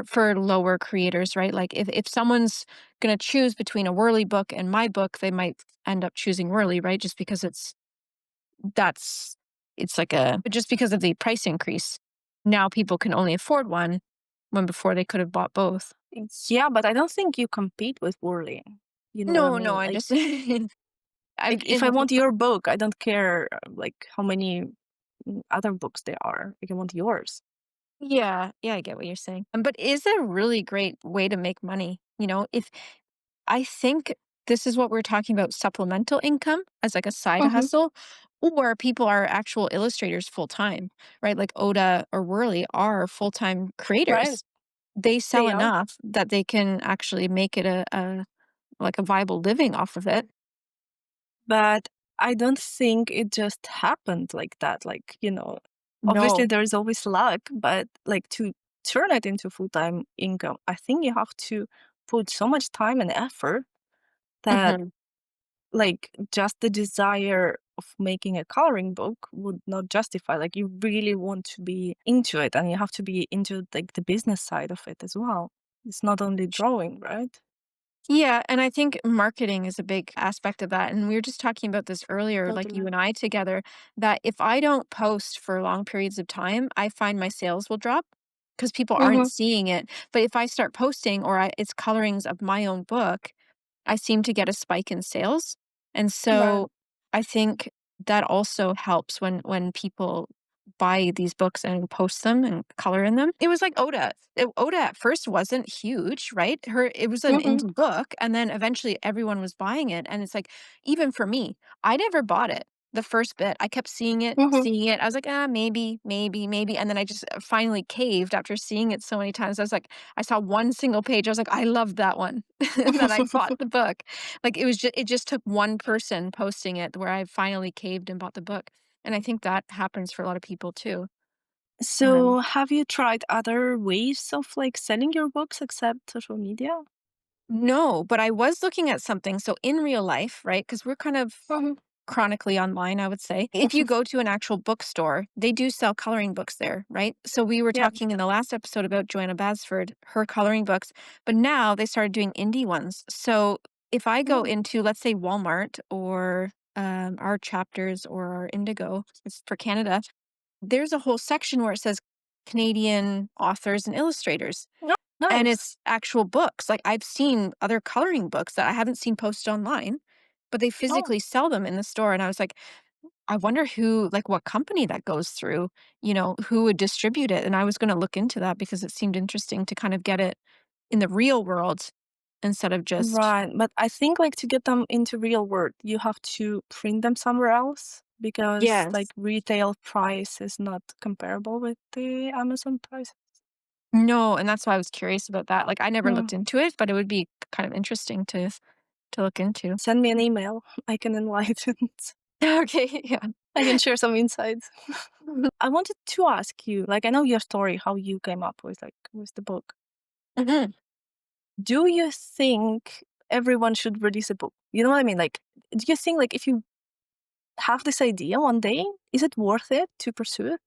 for lower creators, right? Like if someone's gonna choose between a Whirly book and my book, they might end up choosing Whirly, right? Just because that's it's like a just because of the price increase. Now people can only afford one when before they could have bought both. Yeah, but I don't think you compete with Worley. You know what I No, no, mean? I Like, just I've if I in want your book, I don't care like how many other books there are. Like, I want yours. yeah, yeah, I get what you're saying. But is a really great way to make money. If I think this is what we're talking about supplemental income as like a side Mm-hmm. hustle, or people are actual illustrators full time, right? Like Oda or Worley are full time Right. creators. They sell They are. enough that they can actually make it a like a viable living off of it. But I don't think it just happened like that. Like, obviously No. there's always luck, but like to turn it into full-time income, I think you have to put so much time and effort that Hmm. like just the desire of making a coloring book would not justify. Like you really want to be into it and you have to be into like the business side of it as well. It's not only drawing, right? Yeah, and I think marketing is a big aspect of that. And we were just talking about this earlier, like you Totally. and I together, that if I don't post for long periods of time, I find my sales will drop because people aren't Mm-hmm. seeing it. But if I start posting or it's colorings of my own book, I seem to get a spike in sales. And Right. so I think that also helps when people buy these books and post them and color in them. It was like Oda. Oda at first wasn't huge, right? It was an Mm-hmm. indie book and then eventually everyone was buying it and it's like even for me, I never bought it. The first bit, I kept seeing it, Mm-hmm. seeing it. I was like, maybe, maybe, maybe. And then I just finally caved after seeing it so many times. I was like, I saw one single page. I was like, I love that one. And then I bought the book. Like it just took one person posting it where I finally caved and bought the book. And I think that happens for a lot of people too. So, have you tried other ways of like selling your books except social media? No, but I was looking at something. So in real life, right? Because we're kind of Mhm. chronically online, I would say. If you go to an actual bookstore, they do sell coloring books there, right? So we were Yeah. talking in the last episode about Joanna Basford, her coloring books, but now they started doing indie ones. So if I go Mm. into, let's say, Walmart or our chapters or our Indigo, it's for Canada, there's a whole section where it says Canadian authors and illustrators. Oh, And nice. it's actual books. Like, I've seen other coloring books that I haven't seen posted online, but they Oh, physically sell them in the store, and I was like, "I wonder what company that goes through, who would distribute it?" And I was gonna look into that because it seemed interesting to kind of get it in the real world, instead of just Right, but I think, like, to get them into real world, you have to print them somewhere else because, like, Yes. retail price is not comparable with the Amazon price. No, and that's why I was curious about that. Like, I never Mm. looked into it, but it would be kind of interesting to look into. Send me an email. I can enlighten. Okay, yeah. I can share some insights. I wanted to ask you, like, I know your story, how you came up with, like, with the book. Mhm. Do you think everyone should release a book? You know what I mean? Like, do you think, like, if you have this idea one day, is it worth it to pursue it?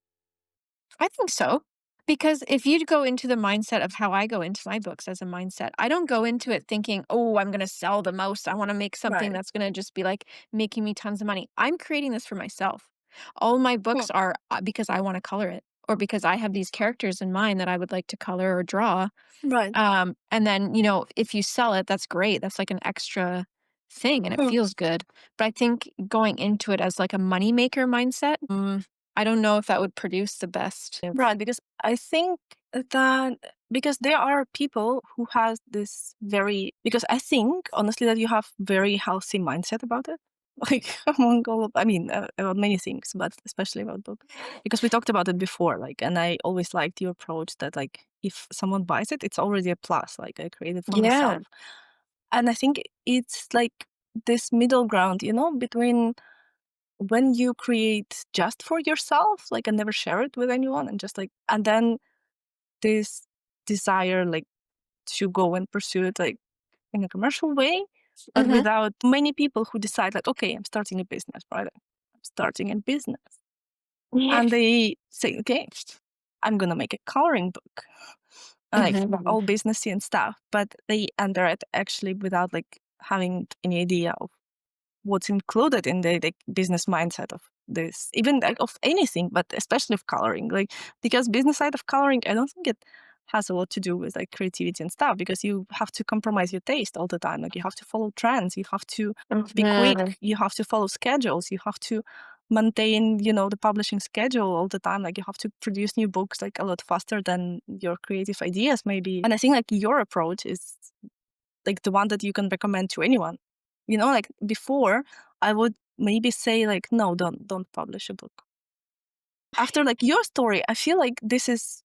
I think so. Because if you go into the mindset of how I go into my books as a mindset, I don't go into it thinking, oh, I'm going to sell the most. I want to make something Right. that's going to just be like making me tons of money. I'm creating this for myself. All my Hmm. books are because I want to color it or because I have these characters in mind that I would like to color or draw. Right. And then, you know, if you sell it, that's great. That's like an extra thing and it Hmm. feels good. But I think going into it as like a money maker mindset, I don't know if that would produce the best. Right, because I think that because there are people who has this very because I think honestly that you have very healthy mindset about it. Like among all of, I mean, about many things, but especially about book. Because we talked about it before, like, and I always liked your approach that like if someone buys it, it's already a plus. Like I created for Yeah. myself, and I think it's like this middle ground, you know, between when you create just for yourself, like, and never share it with anyone, and just like, and then this desire, like, to go and pursue it, like, in a commercial way, but Mhm. without many people who decide, like, okay, I'm starting a business, right? I'm starting a business. Yeah. And they say, okay, I'm gonna make a coloring book, like Mhm. all businessy and stuff, but they enter it actually without like having any idea of what's included in the like business mindset of this, even like of anything, but especially of coloring, like because business side of coloring, I don't think it has a lot to do with like creativity and stuff because you have to compromise your taste all the time, like you have to follow trends, you have to be Mhm. quick, you have to follow schedules, you have to maintain, you know, the publishing schedule all the time, like you have to produce new books like a lot faster than your creative ideas maybe. And I think like your approach is like the one that you can recommend to anyone. You know, like before, I would maybe say like, no, don't publish a book. After like your story, I feel like this is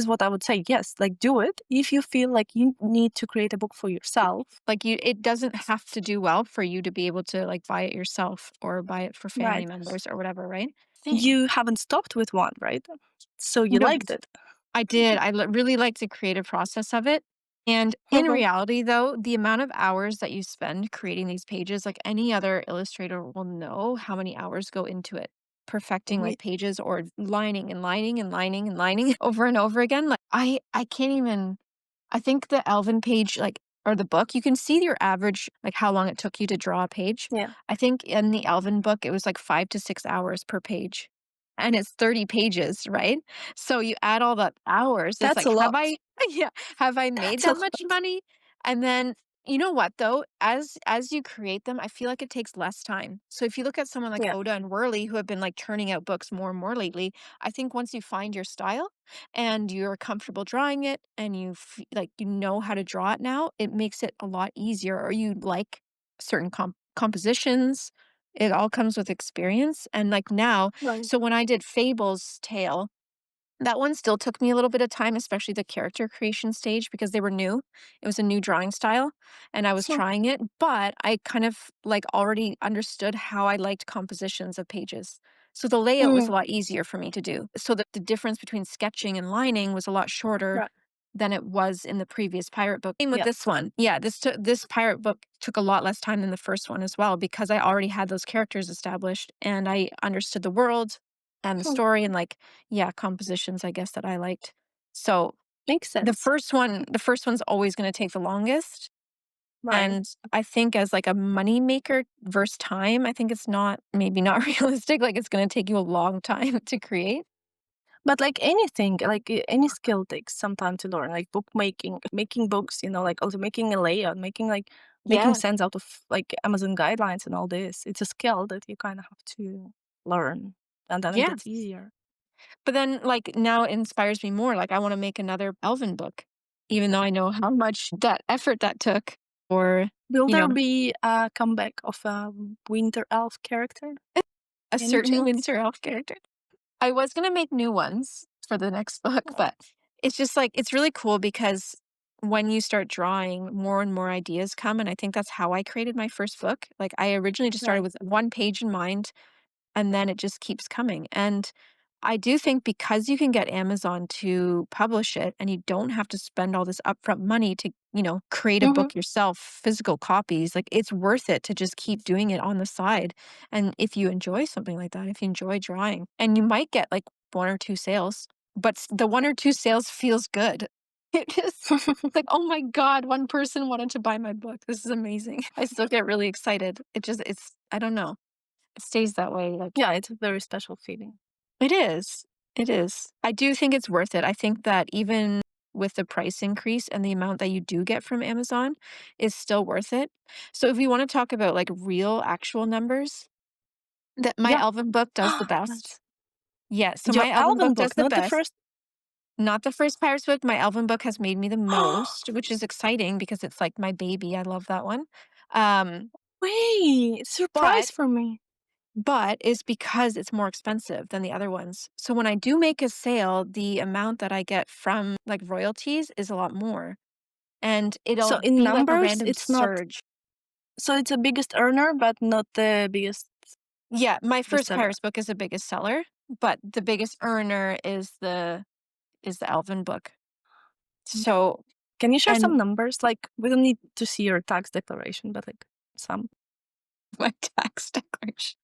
what I would say. Yes, like do it if you feel like you need to create a book for yourself. Like you it doesn't have to do well for you to be able to like buy it yourself or buy it for family Right. members or whatever, right? Thing. You haven't stopped with one, right? So you No, liked it. I did. Really like the creative process of it. And in reality, though, the amount of hours that you spend creating these pages, like any other illustrator will know how many hours go into it, perfecting Right. like pages or lining and lining and lining and lining over and over again. Like I can't even. I think the Elvin page, like or the book, you can see your average, like how long it took you to draw a page. Yeah. I think in the Elvin book, it was like 5 to 6 hours per page, and it's 30 pages, right? So you add all the hours, it's That's like, a have lot. I yeah, have I made That's a that much lot. money? And then you know what though? As you create them, I feel like it takes less time. So if you look at someone like Yeah. Oda and Worley who have been like churning out books more and more lately, I think once you find your style and you're comfortable drawing it and like you know how to draw it now, it makes it a lot easier or you like certain compositions. It all comes with experience and like now, Right. so when I did Fable's Tale, that one still took me a little bit of time, especially the character creation stage because they were new. It was a new drawing style and I was Hmm. trying it, but I kind of like already understood how I liked compositions of pages. So the layout was a Mm. lot easier for me to do. So that the difference between sketching and lining was a lot shorter Right. than it was in the previous pirate book. Same with Yeah. this one. Yeah, this pirate book took a lot less time than the first one as well because I already had those characters established and I understood the world and the Hmm. story and like yeah, compositions, I guess, that I liked. So, Makes sense. the first one's always gonna take the longest, Right. and I think as, like, a money maker versus time, I think it's not maybe not realistic, like, it's gonna take you a long time to create. But like anything, like any skill takes some time to learn. Like bookmaking, making books, you know, like also making a layout, making like making Yeah. sense out of like Amazon guidelines and all this. It's a skill that you kind of have to learn, and then it Yeah. gets easier. But then, like, now it inspires me more, like, I wanna make another Elven book. even though I know how much that effort that took or, Will you there know, be a comeback of a winter elf character? a Any certain chance? winter elf character. I was gonna make new ones for the next book, Oh, but it's just like it's really cool because when you start drawing, more and more ideas come, and I think that's how I created my first book. Like, I originally just started right. with 1 page in mind, and then it just keeps coming. And I do think because you can get Amazon to publish it and you don't have to spend all this upfront money to, create a Mhm. book yourself, physical copies, like it's worth it to just keep doing it on the side. And if you enjoy something like that, if you enjoy drawing, and you might get like 1 or 2 sales, but the 1 or 2 sales feels good. It just like, oh my God, one person wanted to buy my book. This is amazing. I still get really excited. I don't know. It stays that way. Like, Yeah, it's a very special feeling. it is. It is. I do think it's worth it. I think that even with the price increase and the amount that you do get from Amazon is still worth it. So if we want to talk about like real actual numbers, that my Yeah. Elven book does the best. Nice. Yeah, so Your my Elven album book does book, the not the best. first. Not the first Pirates book. My Elven book has made me the most, which is exciting because it's like my baby. I love that one. Um, Wait, surprise but for me. But it's because it's more expensive than the other ones. So when I do make a sale, the amount that I get from, like, royalties is a lot more, and So it'll in be like a numbers, random it's not. surge. So it's the biggest earner, but not the biggest Yeah, my first bestseller. Pirates book is the biggest seller, but the biggest earner is the Elven book. Mm. So Can you share and some numbers? Like, we don't need to see your tax declaration, but like some. my tax declaration.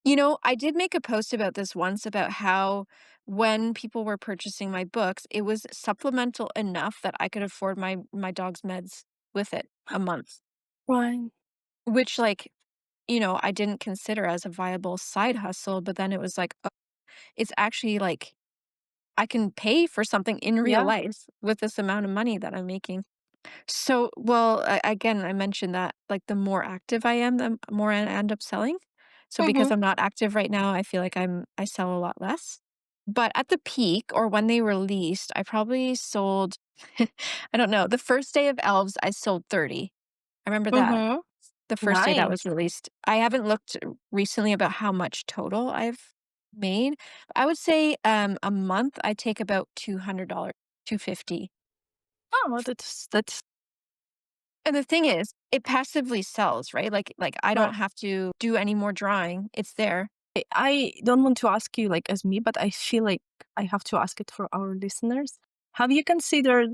I did make a post about this once about how when people were purchasing my books, it was supplemental enough that I could afford my dog's meds with it a month, Right. which like, I didn't consider as a viable side hustle, but then it was like, oh, it's actually like I can pay for something in real Yeah. life with this amount of money that I'm making. So, well, again, I mentioned that like the more active I am, the more I end up selling. So because Mhm. I'm not active right now, I feel like I sell a lot less. But at the peak or when they released, I probably sold I don't know, the first day of Elves, I sold 30. I remember that. Mhm. The first day that was Nice. released. I haven't looked recently about how much total I've made. I would say a month I take about $200, 250. Oh, well, that's And the thing is, it passively sells, right? Like I don't right. have to do any more drawing. It's there. I don't want to ask you like as me, but I feel like I have to ask it for our listeners. Have you considered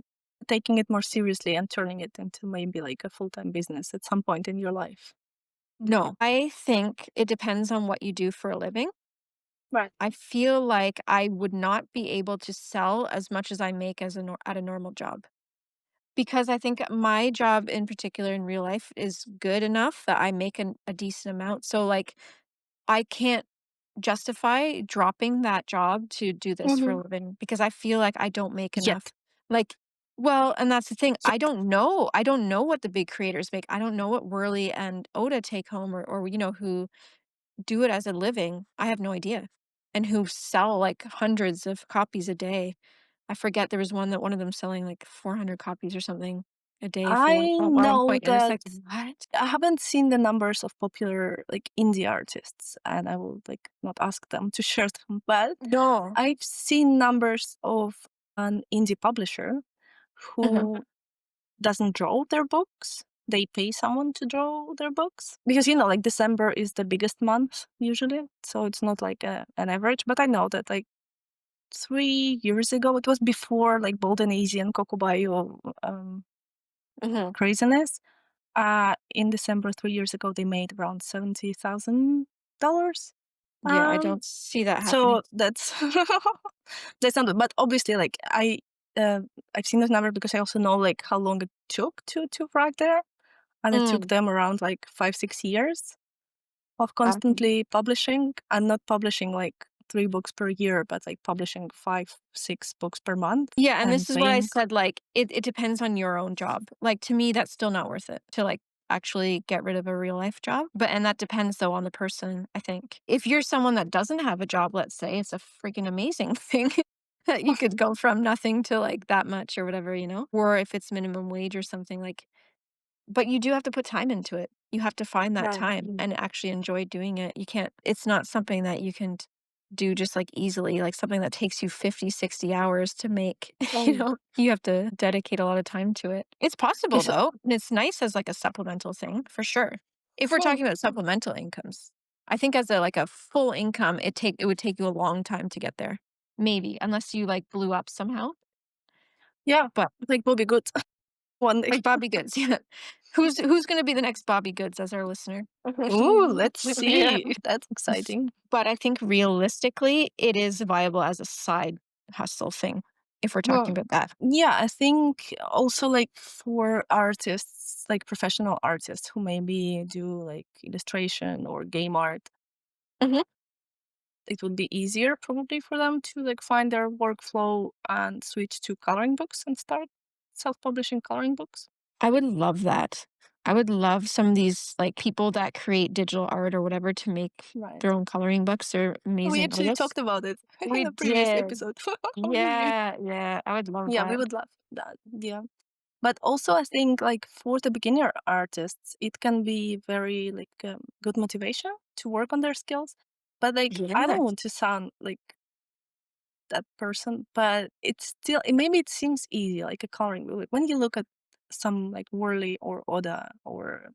taking it more seriously and turning it into maybe like a full-time business at some point in your life? No. I think it depends on what you do for a living. Right. I feel like I would not be able to sell as much as I make at a normal job. Because I think my job in particular in real life is good enough that I make a decent amount. So like I can't justify dropping that job to do this for Mhm. a living because I feel like I don't make enough. Yet. Like, well, and that's the thing. I Yet. don't know. I don't know what the big creators make. I don't know what Worley and Oda take home or who do it as a living. I have no idea. And who sell like hundreds of copies a day. I forget there was one of them selling like 400 copies or something a day for one I at one know point. And it's that like, what? I haven't seen the numbers of popular like indie artists, and I will like not ask them to share them, but No. I've seen numbers of an indie publisher Mhm. who doesn't draw their books. They pay someone to draw their books because like December is the biggest month usually, so it's not like an average. But I know that like 3 years ago, it was before like Golden Easy and Kokobayo Mhm. craziness. In December 3 years ago, they made around $70,000. Yeah, I Um, don't see that happening. so that's that's not, but obviously, like uh, I've seen this number because I also know like how long it took to write there, and it took Mm. them around like 5-6 years of Awesome. constantly publishing and not publishing like 3 books per year, but like publishing 5-6 books per month Yeah, and and this is what I paying. said, like, it depends on your own job. Like, to me, that's still not worth it to, like, actually get rid of a real life job, and that depends, though, on the person, I think. If you're someone that doesn't have a job, let's say, it's a freaking amazing thing. You could go from nothing to, like, that much or whatever, you know? Or if it's minimum wage or something, like but you do have to put time into it. You have to find that Right. time and actually enjoy doing it. You can't it's not something that you can do just, like, easily, like, something that takes you 50, 60 hours to make, Oh, you yeah. know? You have to dedicate a lot of time to it. It's possible, It's though, and it's nice as, like, a supplemental thing, for sure. If we're hmm, talking about supplemental incomes. I think as a, like, a full income, it would take you a long time to get there. Maybe, unless you, like, blew up somehow, yeah, but like Bobby Good one day. like Bobby Goods, yeah. Who's gonna be the next Bobby Goods as our listener? Ooh, let's Yeah. see. That's exciting. But I think realistically, it is viable as a side hustle thing, if we're talking Well, about that. yeah, I think also like for artists, like professional artists who maybe do like illustration or game art, Mhm. it would be easier probably for them to like find their workflow and switch to coloring books and start self-publishing coloring books. I would love that. I would love some of these, like, people that create digital art or whatever to make Right. their own coloring books. They're We amazing actually artists. talked about it in We a previous did. episode. How do you? Yeah, yeah, I would love Yeah, we that. would love that. Yeah. But also, I think like for the beginner artists, it can be very like good motivation to work on their skills. But like, I don't Yes. want to sound like that person, but it's still maybe it seems easy, like a coloring book. Like, when you look at some like Worley or Oda or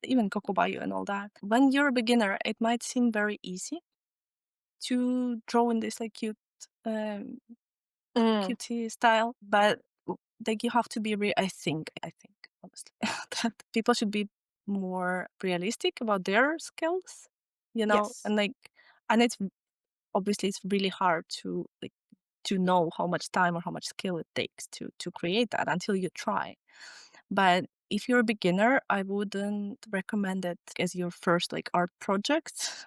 even Kokobayo and all that, when you're a beginner, it might seem very easy to draw in this like cute um, Mm, cutie style, but like you have to be I think honestly that people should be more realistic about their skills, yes. and like and it's obviously it's really hard to like to know how much time or how much skill it takes to create that until you try. But if you're a beginner, I wouldn't recommend it as your first like art project.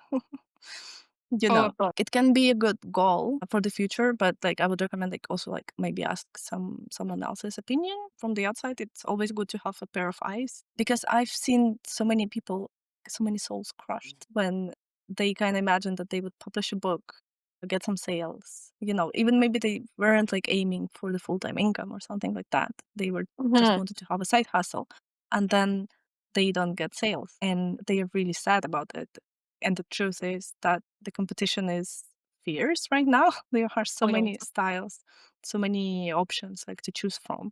Oh, of course. It can be a good goal for the future, but like I would recommend like also like maybe ask someone else's opinion from the outside. It's always good to have a pair of eyes because I've seen so many people, so many souls crushed when they kind of imagine that they would publish a book, get some sales, even maybe they weren't like aiming for the full-time income or something like that. They were just Mhm. wanted to have a side hustle, and then they don't get sales and they are really sad about it. And the truth is that the competition is fierce right now. There are so Oh, yeah. many styles, so many options like to choose from,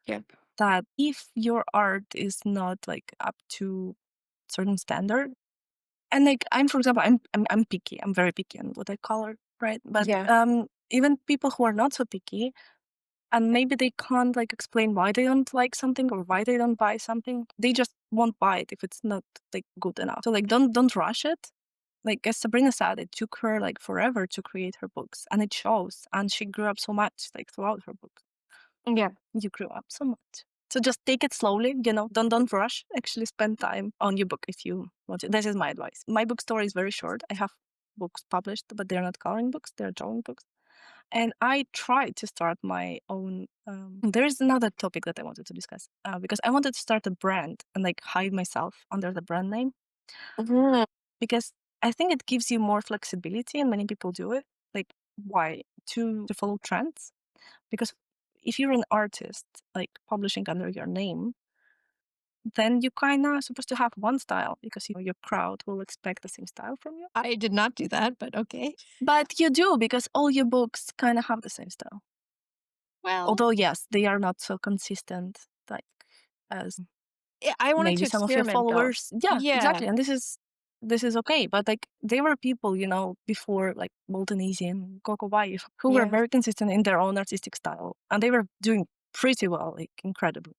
Yeah. that if your art is not like up to certain standard, and like I'm for example, I'm picky. I'm very picky on what I color, right? But Yeah. even people who are not so picky and maybe they can't like explain why they don't like something or why they don't buy something, they just won't buy it if it's not like good enough. So like don't rush it. Like as Sabrina said, it took her like forever to create her books, and it shows. And she grew up so much like throughout her books. Yeah. You grew up so much. So just take it slowly, don't rush. Actually spend time on your book if you want to. This is my advice. My book story is very short. I have books published, but they're not coloring books, they're drawing books. And I tried to start my own. There is another topic that I wanted to discuss because I wanted to start a brand and like hide myself under the brand name, Mhm. because I think it gives you more flexibility, and many people do it. Like, why? To follow trends? Because if you're an artist, like publishing under your name, then you kind of supposed to have one style because your crowd will expect the same style from you. I did not do that, but okay. But you do because all your books kind of have the same style. Well, Although yes, they are not so consistent like as I wanted maybe to some of your experiment though. followers. Yeah, Yeah. exactly. And this is okay. But like there were people, before like Molten Easy and Coco Bayo who were Yeah. very consistent in their own artistic style. And they were doing pretty well, like incredibly.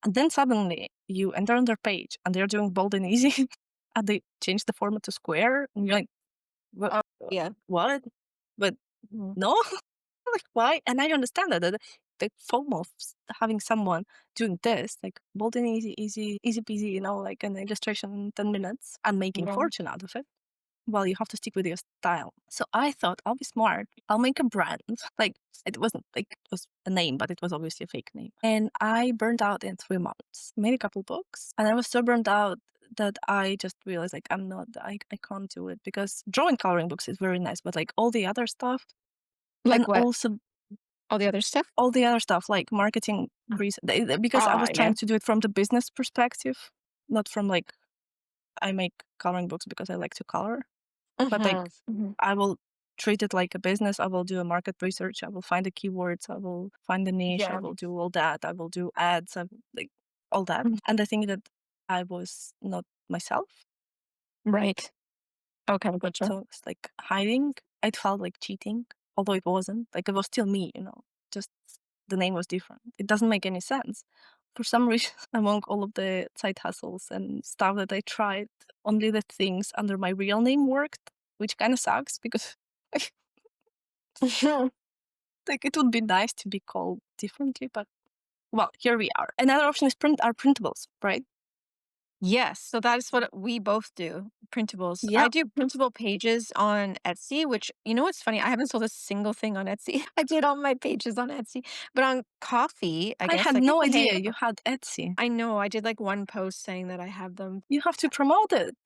And then suddenly you enter on their page and they're doing bold and easy and they change the format to square and you're like, what? Yeah. What? But Mhm. no, like why? And I understand that the FOMO of having someone doing this, like bold and easy peasy, like an illustration in 10 minutes and making Yeah. fortune out of it. Well, you have to stick with your style. So I thought I'll be smart. I'll make a brand. Like it wasn't like it was a name, but it was obviously a fake name. And I burned out in 3 months. Made a couple books, and I was so burned out that I just realized like I can't do it because drawing coloring books is very nice, but like all the other stuff, Like and what? also All the other stuff? all the other stuff like marketing because I was Yeah. trying to do it from the business perspective, not from like I make coloring books because I like to color, but like Mhm, mhm. I will treat it like a business. I will do a market research. I will find the keywords. I will find the niche. I Yeah. will do all that. I will do ads. Like all that. Mm. And I think that I was not myself. Right. Okay, gotcha. So it's like hiding. It felt like cheating, although it wasn't. Like it was still me, just the name was different. It doesn't make any sense. For some reason, among all of the side hustles and stuff that I tried, only the things under my real name worked, which kind of sucks because like it would be nice to be called differently, but well, here we are. Another option is printables, right? Yes, so that is what we both do, printables. I Yeah, do printable pages on Etsy, which you know what's funny? I haven't sold a single thing on Etsy. I did all my pages on Etsy, but on coffee, I I guess had like no people hang idea you out. had Etsy. I know I did like one post saying that I have them. You have to promote it.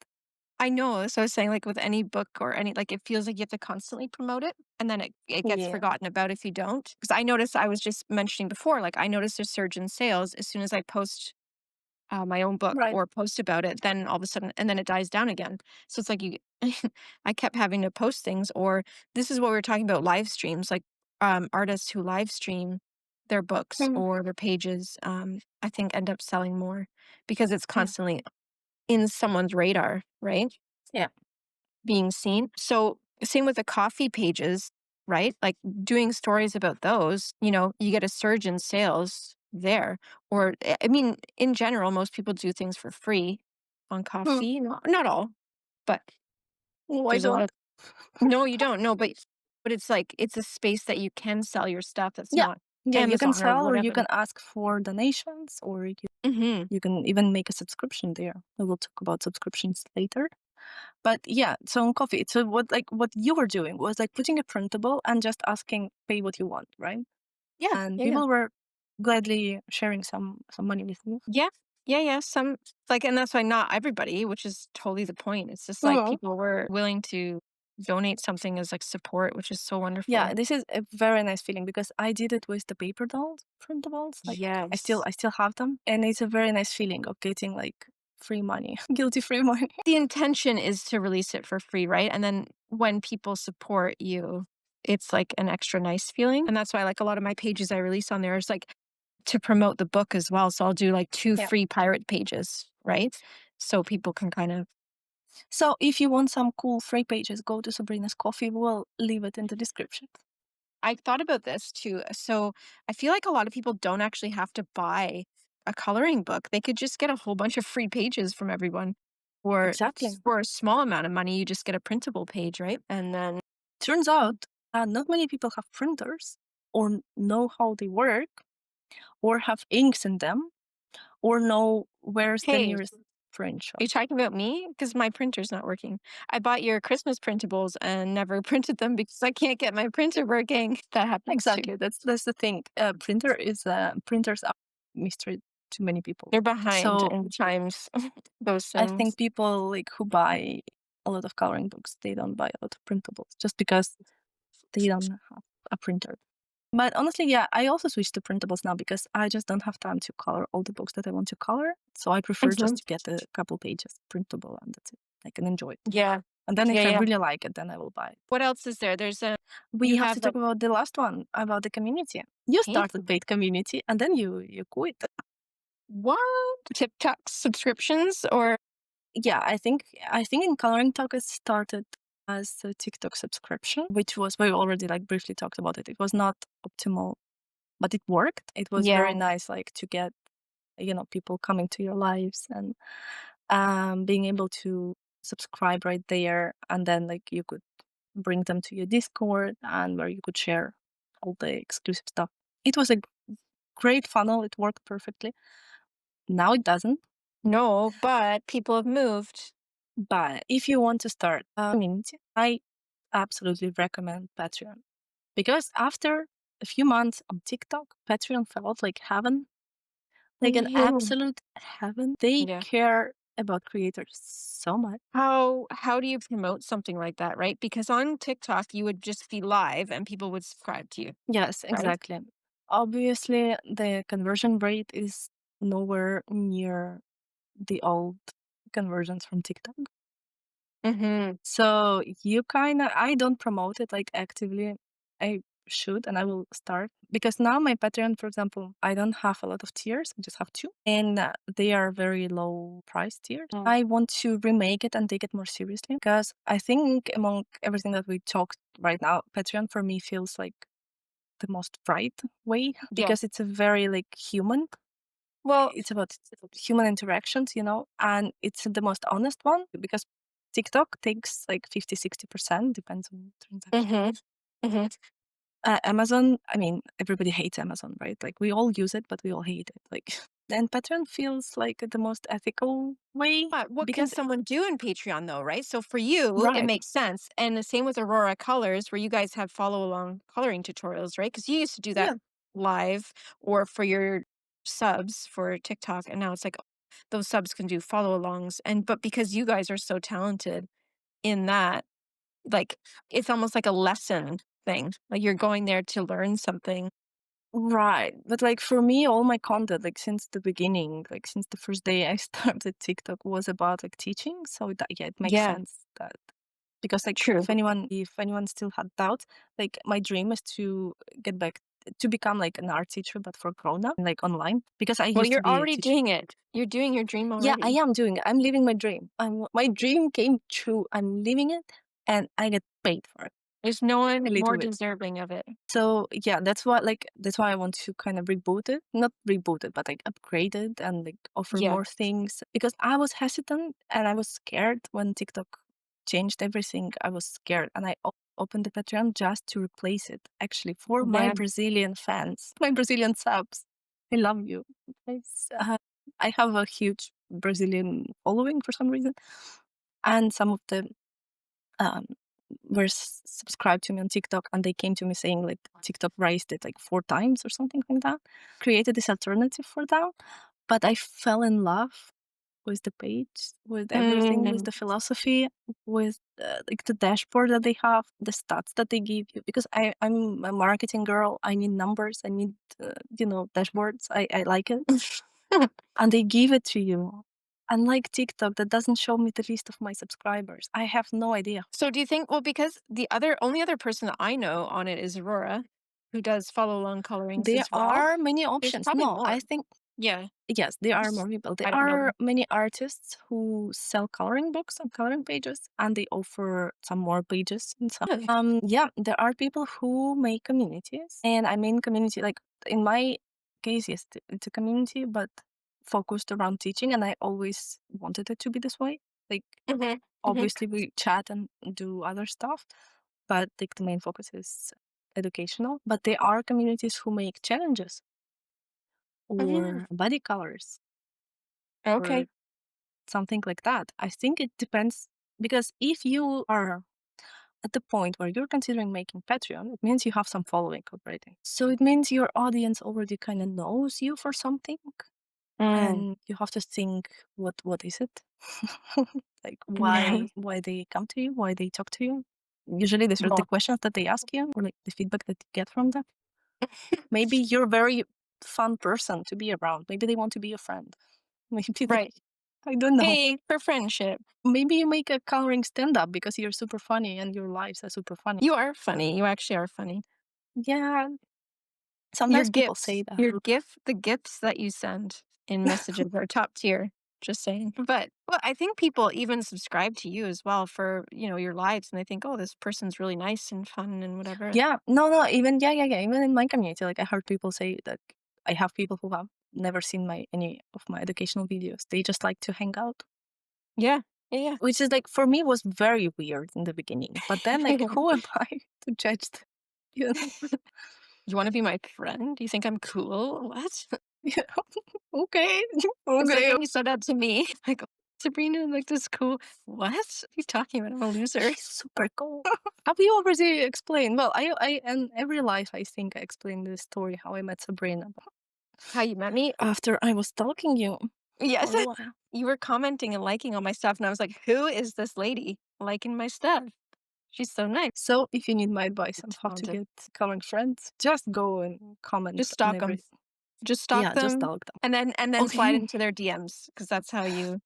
I know. So I was saying like with any book or any like it feels like you have to constantly promote it and then it gets Yeah, forgotten about if you don't. Because I noticed I was just mentioning before, like I noticed a surge in sales as soon as I post my own book right. or post about it, then all of a sudden, and then it dies down again. So it's like you, I kept having to post things, or this is what we were talking about live streams, like artists who live stream their books Mm, or their pages, I think end up selling more because it's yeah, constantly in someone's radar, right? yeah. Being seen. So same with the coffee pages, right? Like doing stories about those, you get a surge in sales there. Or I mean, in general, most people do things for free on Hmm. coffee. Not all, but No, I there's a lot don't. of no, you don't know, but it's like it's a space that you can sell your stuff that's Yeah, not yeah. You can Amazon or sell, or you whatever. can ask for donations, or Hmm. you can even make a subscription there. We will talk about subscriptions later. But yeah, so on coffee, so what you were doing was like putting a printable and just asking pay what you want, right? Yeah, And yeah, yeah. people were gladly sharing some money with you. Yeah. Yeah, yeah. Some like, and that's why not everybody, which is totally the point. It's just like Mhm. people were willing to donate something as like support, which is so Yeah, wonderful. this is a very nice feeling because I did it with the paper dolls, printables. Like Yes. I still have them, and it's a very nice feeling of getting like free money, guilty free money. The intention is to release it for free, right? And then when people support you, it's like an extra nice feeling. And that's why like a lot of my pages I release on there is like to promote the book as well. So I'll do like two Yeah. free pirate pages, right? So people can kind of So if you want some cool free pages, go to Sabrina's Coffee. We'll leave it in the description. I thought about this too. So I feel like a lot of people don't actually have to buy a coloring book. They could just get a whole bunch of free pages from everyone. Or Exactly. for a small amount of money, you just get a printable page, right? And then Turns out not many people have printers or know how they work or have inks in them or know where's the hey, nearest print are shop. you talking about me? Because my printer's not working. I bought your Christmas printables and never printed them because I can't get my printer working. That happens too. Exactly. That's the thing. Printers are mystery to many people. They're behind So in times, those I things. think people like who buy a lot of coloring books, they don't buy a lot of printables just because they don't have a printer. But honestly, yeah, I also switched to printables now because I just don't have time to color all the books that I want to color. So I prefer just Mhm. to get a couple pages printable and that's it. I can enjoy it. Yeah. And then Yeah. if I Yeah. really like it, then I will buy it. What else is there? We You have to have talk like about the last one, about the community. You paint. started paid community and then you quit. What? TikTok subscriptions or Yeah, I think in Coloring Talk it started as a TikTok subscription, which was we already like briefly talked about it. It was not optimal, but it worked. It was very yeah. nice like to get people coming to your lives and being able to subscribe right there and then like you could bring them to your Discord and where you could share all the exclusive stuff. It was a great funnel. It worked perfectly. Now it doesn't. No, but people have moved. But if you want to start a community, I absolutely recommend Patreon because after a few months on TikTok, Patreon felt like heaven, like an Mhm. absolute heaven. They Yeah. care about creators so much. How do you promote something like that, right? Because on TikTok, you would just be live and people would subscribe to you, Yes, right? exactly. Obviously, the conversion rate is nowhere near the old conversions from TikTok. Mhm. So you kinda I don't promote it like actively. I should and I will start because now my Patreon, for example, I don't have a lot of tiers. I just have two, and they are very low price tiers. Mm. I want to remake it and take it more seriously because I think among everything that we talked right now, Patreon for me feels like the most right way Yeah. because it's a very like human. Well, It's about human interactions, and it's the most honest one because TikTok takes like 50-60%, depends on transaction. mhm. Mhm. Amazon, I mean, everybody hates Amazon, right? Like we all use it, but we all hate it. Like, and Patreon feels like the most ethical way But what can because, someone do in Patreon though, right? So for you, it right, makes sense. And the same with Aurora Colors, where you guys have follow along coloring tutorials, right? Because you used to do that yeah, live or for your subs for TikTok. And now it's like those subs can do follow alongs. And but because you guys are so talented in that, like it's almost like a lesson thing. Like you're going there to learn something. right. But like for me, all my content, like since the beginning, like since the first day I started TikTok, was about like teaching. So that, yeah, it makes Yeah, sense that because like true. if anyone still had doubts, like my dream is to get back to become like an art teacher but for grown up like online because I Well, used to you're be a already teacher. doing it. You're doing your dream Yeah, I already. am doing it. I'm living my dream. My dream came true. I'm living it and I get paid for it. There's no A one more little bit. deserving of it. So yeah, that's why I want to kind of reboot it. Not reboot it, but like upgrade it and like offer Yeah. more things. Because I was hesitant and I was scared when TikTok changed everything. I was scared and I opened the Patreon just to replace it. Actually, for my Yeah. Brazilian fans, my Brazilian subs. I love you. Guys. I have a huge Brazilian following for some reason. And some of the um, were subscribed to me on TikTok, and they came to me saying like TikTok raised it like 4 times or something like that. Created this alternative for that, but I fell in love with the page, with everything, with Mm. the philosophy, with like the dashboard that they have, the stats that they give you. Because I'm a marketing girl, I need numbers, I need dashboards. I like it, and they give it to you. Unlike TikTok, that doesn't show me the list of my subscribers. I have no idea. So do you think, well, because the only other person that I know on it is Aurora, who does follow along colorings There as well. are many There's options. probably No, more. I think Yeah. yes, there are Just- more people. There I don't know are them. many artists who sell coloring books and coloring pages, and they offer some more pages and some. Really? Yeah, there are people who make communities, and I mean community. Like in my case, yes, it's a community, but focused around teaching, and I always wanted it to be this way. Like Hmm. Hmm. obviously, we chat and do other stuff, but like the main focus is educational. But there are communities who make challenges Hmm. or body colors or Okay. something like that. I think it depends because if you are at the point where you're considering making Patreon, it means you have some following already. So it means your audience already kind of knows you for something, Mm. and you have to think what is it? Like Yeah. why they come to you, why they talk to you. Usually these are the Well, questions that they ask you or like the feedback that you get from them. Maybe you're a very fun person to be around. Maybe they want to be a friend. Maybe they right. I don't know. Hey, for friendship. Maybe you make a coloring stand up because you're super funny and your lives are super funny. You are funny. You actually are funny. Yeah, Your sometimes people say gifts, that. the gifts that you send in messages are top tier. Just saying. But well, I think people even subscribe to you as well for, your lives and they think, "Oh, this person's really nice and fun and whatever." Yeah, no, even yeah. Even in my community, like I heard people say that I have people who have never seen my any of my educational videos. They just like to hang out, Yeah. Yeah. which is like for me was very weird in the beginning. But then like, Yeah. who am I to judge them? You know? You want to be my friend? Do you think I'm cool? What? Yeah. Okay, It's like okay. when you said that to me, like, Sabrina, like this cool. What are you talking about? I'm a loser. She's super cool. Have you already explained? Well, I in every life I think I explained this story how I met Sabrina. How you met me? After I was stalking you. Yes. for a while. You were commenting and liking all my stuff, and I was like, "Who is this lady liking my stuff? She's so nice." So if you need my advice on how to Talented. get coloring friends, just go and comment Just on stalk them. every. Just stalk Yeah, just them, stalk them. and then slide Okay. into their DMs because that's how you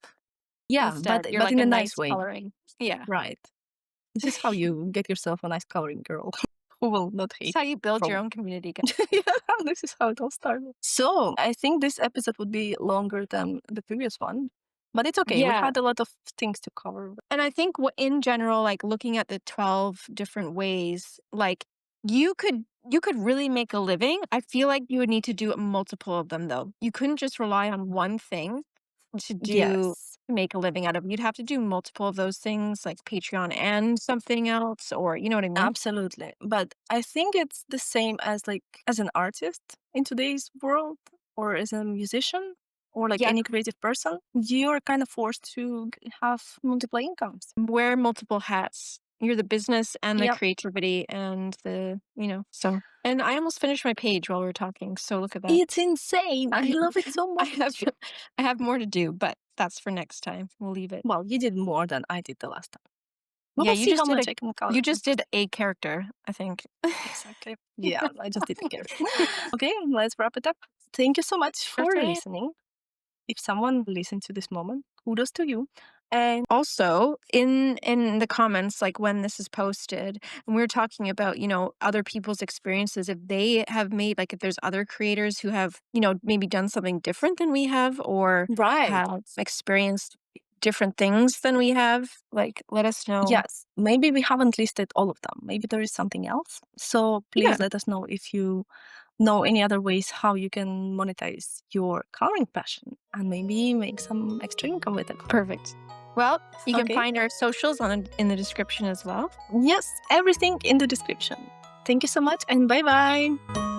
Yeah, instead, you're but like in a a nice nice way, coloring. Yeah. right? This is how you get yourself a nice coloring girl who will not It's hate how you build your from. own community, Yeah, this is how it all started. So I think this episode would be longer than the previous one, but it's okay. We Yeah. had a lot of things to cover. And I think in general, like looking at the 12 different ways, like you could really make a living. I feel like you would need to do multiple of them though. You couldn't just rely on one thing Yes, to make a living out of. You'd have to do multiple of those things, like Patreon and something else, or you know what I mean? absolutely. But I think it's the same as like as an artist in today's world, or as a musician, or like Yeah, any creative person. You're kind of forced to have multiple incomes. wear multiple hats. You're the business and the Yeah, creativity and so. And I almost finished my page while we were talking. So look at that. it's insane. I I love it so I have much. I have more to do, but that's for next time. We'll leave it. Well, you did more than I did the last time. We Yeah, will see how much I can color. you just did a character, I think. Exactly. Yeah, I just did the character. Okay, let's wrap it up. Thank you so much for Okay. listening. If someone listened to this moment, kudos to you. And Also, in the comments, like when this is posted, and we were talking about, other people's experiences, if they have made like if there's other creators who have, maybe done something different than we have or right, have experienced different things than we have, like let us know. yes, maybe we haven't listed all of them. Maybe there is something else. So Yeah, please let us know if you know any other ways how you can monetize your coloring passion and maybe make some extra income with it. perfect. Well, you can Okay. find our socials in the description as well. Yes, everything in the description. Thank you so much and bye bye.